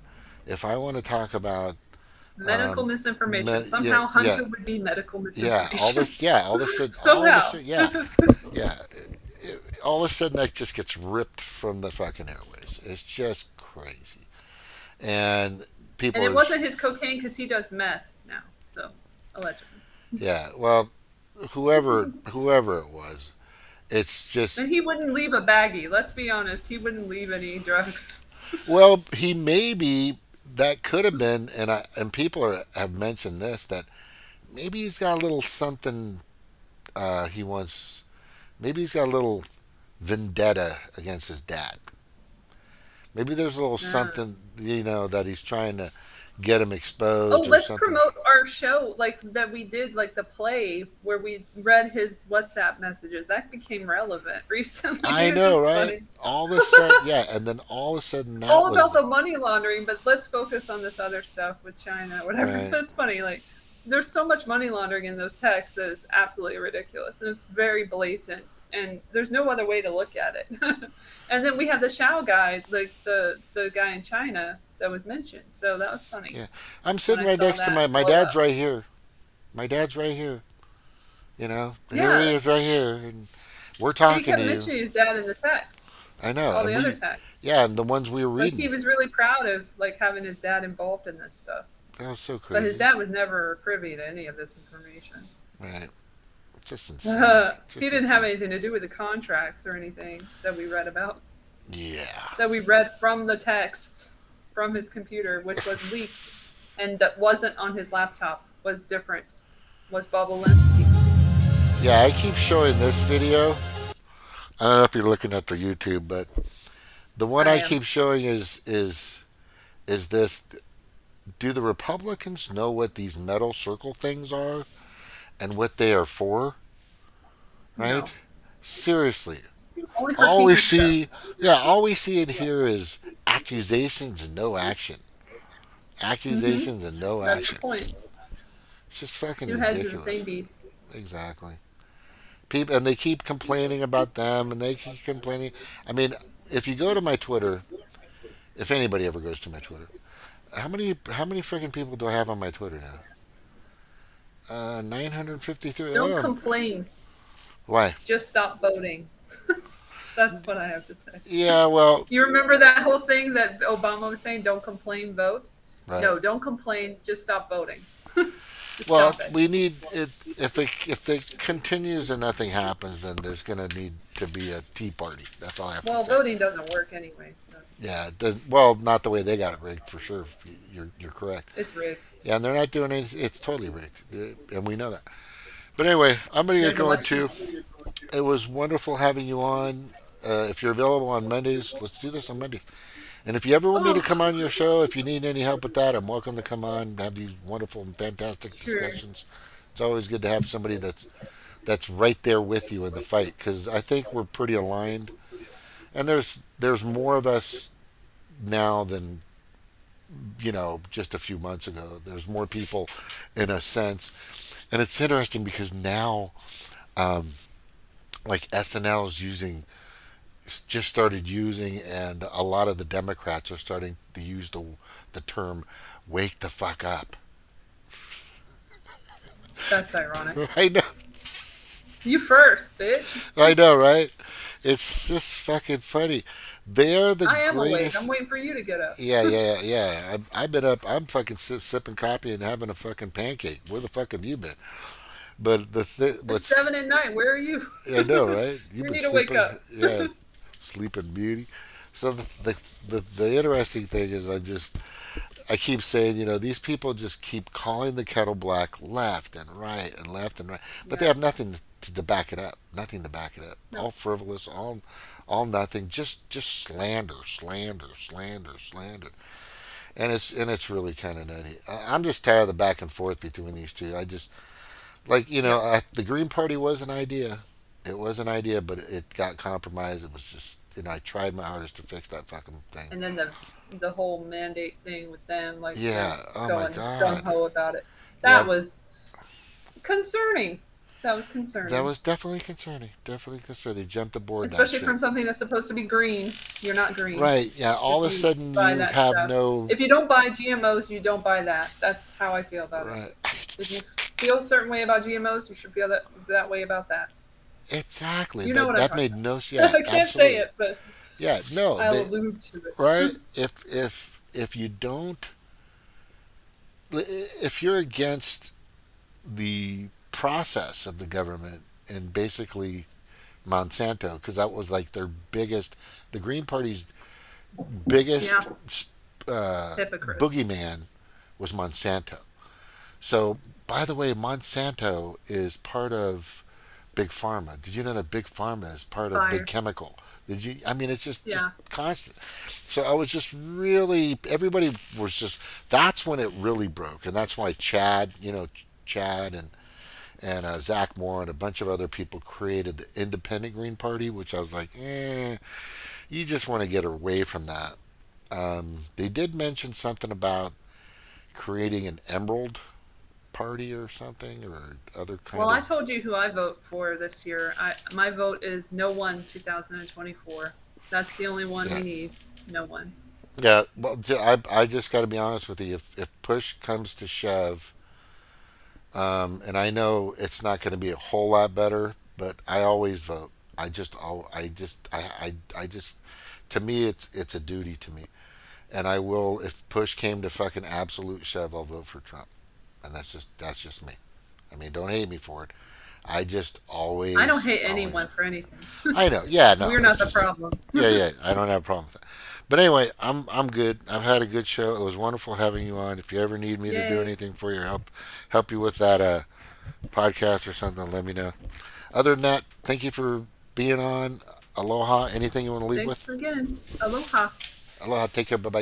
if I want to talk about medical misinformation, somehow Hunter would be medical misinformation. All this somehow. All of a sudden that just gets ripped from the fucking airways. It's just crazy, and people. And it wasn't his cocaine because he does meth now, so allegedly. Yeah, well, whoever it was, it's just. And he wouldn't leave a baggie. Let's be honest, he wouldn't leave any drugs. Well, he maybe that could have been, and people have mentioned this that maybe he's got a little something. He wants. Maybe he's got a little vendetta against his dad. Maybe there's a little something, that he's trying to get him exposed. Oh, let's promote our show, like that we did, like the play where we read his WhatsApp messages. That became relevant recently. I know, right? Funny. All of a sudden, and then all of a sudden, that all about the money laundering. But let's focus on this other stuff with China, whatever. Right. It's funny, like there's so much money laundering in those texts that is absolutely ridiculous, and it's very blatant, and there's no other way to look at it. And then we have the Xiao guy, like the guy in China that was mentioned, so that was funny. Yeah, I'm sitting right next to my dad's right here. My dad's right here. Here he is right here, and we're talking to you. He kept mentioning his dad in the text. I know. All the other texts. Yeah, and the ones we were reading. Like he was really proud of having his dad involved in this stuff. That was so crazy. But his dad was never privy to any of this information. Right. Just insane. He didn't have anything to do with the contracts or anything that we read about. Yeah. That we read from the texts from his computer, which was leaked and that wasn't on his laptop, was different, was Bob Olinsky. Yeah, I keep showing this video. I don't know if you're looking at the YouTube, but the one I keep showing is this. Do the Republicans know what these metal circle things are and what they are for? Right? No. Seriously. All we see and hear is accusations and no action. Accusations and no action. That's the point. It's just fucking Two heads ridiculous. of the same beast. Exactly. people, and they keep complaining about them, and they keep complaining. I mean, if you go to my Twitter, if anybody ever goes to my Twitter, how many freaking people do I have on my Twitter now? 953. Don't Oh, complain. why? Just stop voting. That's what I have to say. Yeah, well, You remember that whole thing that Obama was saying, don't complain, vote? right. No, don't complain, just stop voting. Just Well, stop it. we need it if it continues and nothing happens, then there's going to need to be a tea party. That's all I have Well, to say. voting doesn't work anyway, so Yeah, well, not the way they got it rigged for sure. You're correct. it's rigged. Yeah, and they're not doing anything. It's totally rigged, and we know that. But anyway, I'm going to get There's going election. too. It was wonderful having you on. If you're available on Mondays, let's do this on Mondays. And if you ever want me to come on your show, if you need any help with that, I'm welcome to come on and have these wonderful and fantastic Sure. discussions. It's always good to have somebody that's right there with you in the fight, because I think we're pretty aligned. And there's more of us now than just a few months ago. There's more people in a sense, and it's interesting because now, like SNL's just started using, and a lot of the Democrats are starting to use the term "wake the fuck up." That's ironic. I know. You first, bitch. I know, right? It's just fucking funny. They're the I am awake. greatest. I'm waiting for you to get up. Yeah. I've been up. I'm fucking sipping coffee and having a fucking pancake. Where the fuck have you been? But It's what's 7 at night. Where are you? I know, right? You've You been need to wake sleeping. up. Yeah, sleeping beauty. So the interesting thing is I keep saying, these people just keep calling the kettle black left and right and left and right, but they have nothing to back it up. Nothing to back it up. No. All frivolous, all nothing. Just slander, slander, slander, slander. And it's really kind of nutty. I'm just tired of the back and forth between these two. I just the Green Party was an idea. It was an idea, but it got compromised. It was just I tried my hardest to fix that fucking thing. And then the whole mandate thing with them, like Yeah. Oh my going God. gung ho about it. That Yeah. was concerning. That was concerning. That was definitely concerning. Definitely concerning. They jumped aboard Especially that from shit. something that's supposed to be green. You're not green. Right. Yeah. All of If a you sudden you buy that have stuff. no. If you don't buy GMOs, you don't buy that. That's how I feel about it. Right. If you feel a certain way about GMOs, you should feel that way about that. Exactly. You know what I'm that talking made no. Yeah. I can't absolutely. say it, but Yeah. No. I'll allude to it. Right. If you don't, if you're against the process of the government and basically Monsanto, because that was like their biggest, the Green Party's biggest Hypocrite. boogeyman was Monsanto. So, by the way, Monsanto is part of Big Pharma. Did you know that Big Pharma is part of Fire. Big Chemical? Did you? I mean, it's just Yeah. constant. So I was just really, everybody was just, that's when it really broke. And that's why Chad and Zach Moore and a bunch of other people created the Independent Green Party, which I was like, you just want to get away from that. They did mention something about creating an Emerald Party or something, or other kind Well, of. I told you who I vote for this year. My vote is no one 2024. That's the only one Yeah. we need. No one. Yeah, well, I just got to be honest with you. If push comes to shove, and I know it's not going to be a whole lot better, but I always vote. I just, to me, it's a duty to me, and I will. If push came to fucking absolute shove, I'll vote for Trump, and that's just me. I mean, don't hate me for it. I just always. I don't hate always- anyone for anything. I know. Yeah, no. We're not it's the just- problem. Yeah. I don't have a problem with that. But anyway, I'm good. I've had a good show. It was wonderful having you on. If you ever need me to do Yay. anything for you, help you with that podcast or something, let me know. Other than that, thank you for being on. Aloha. Anything you want to leave Thanks with? again. Aloha. Aloha. Take care. Bye bye.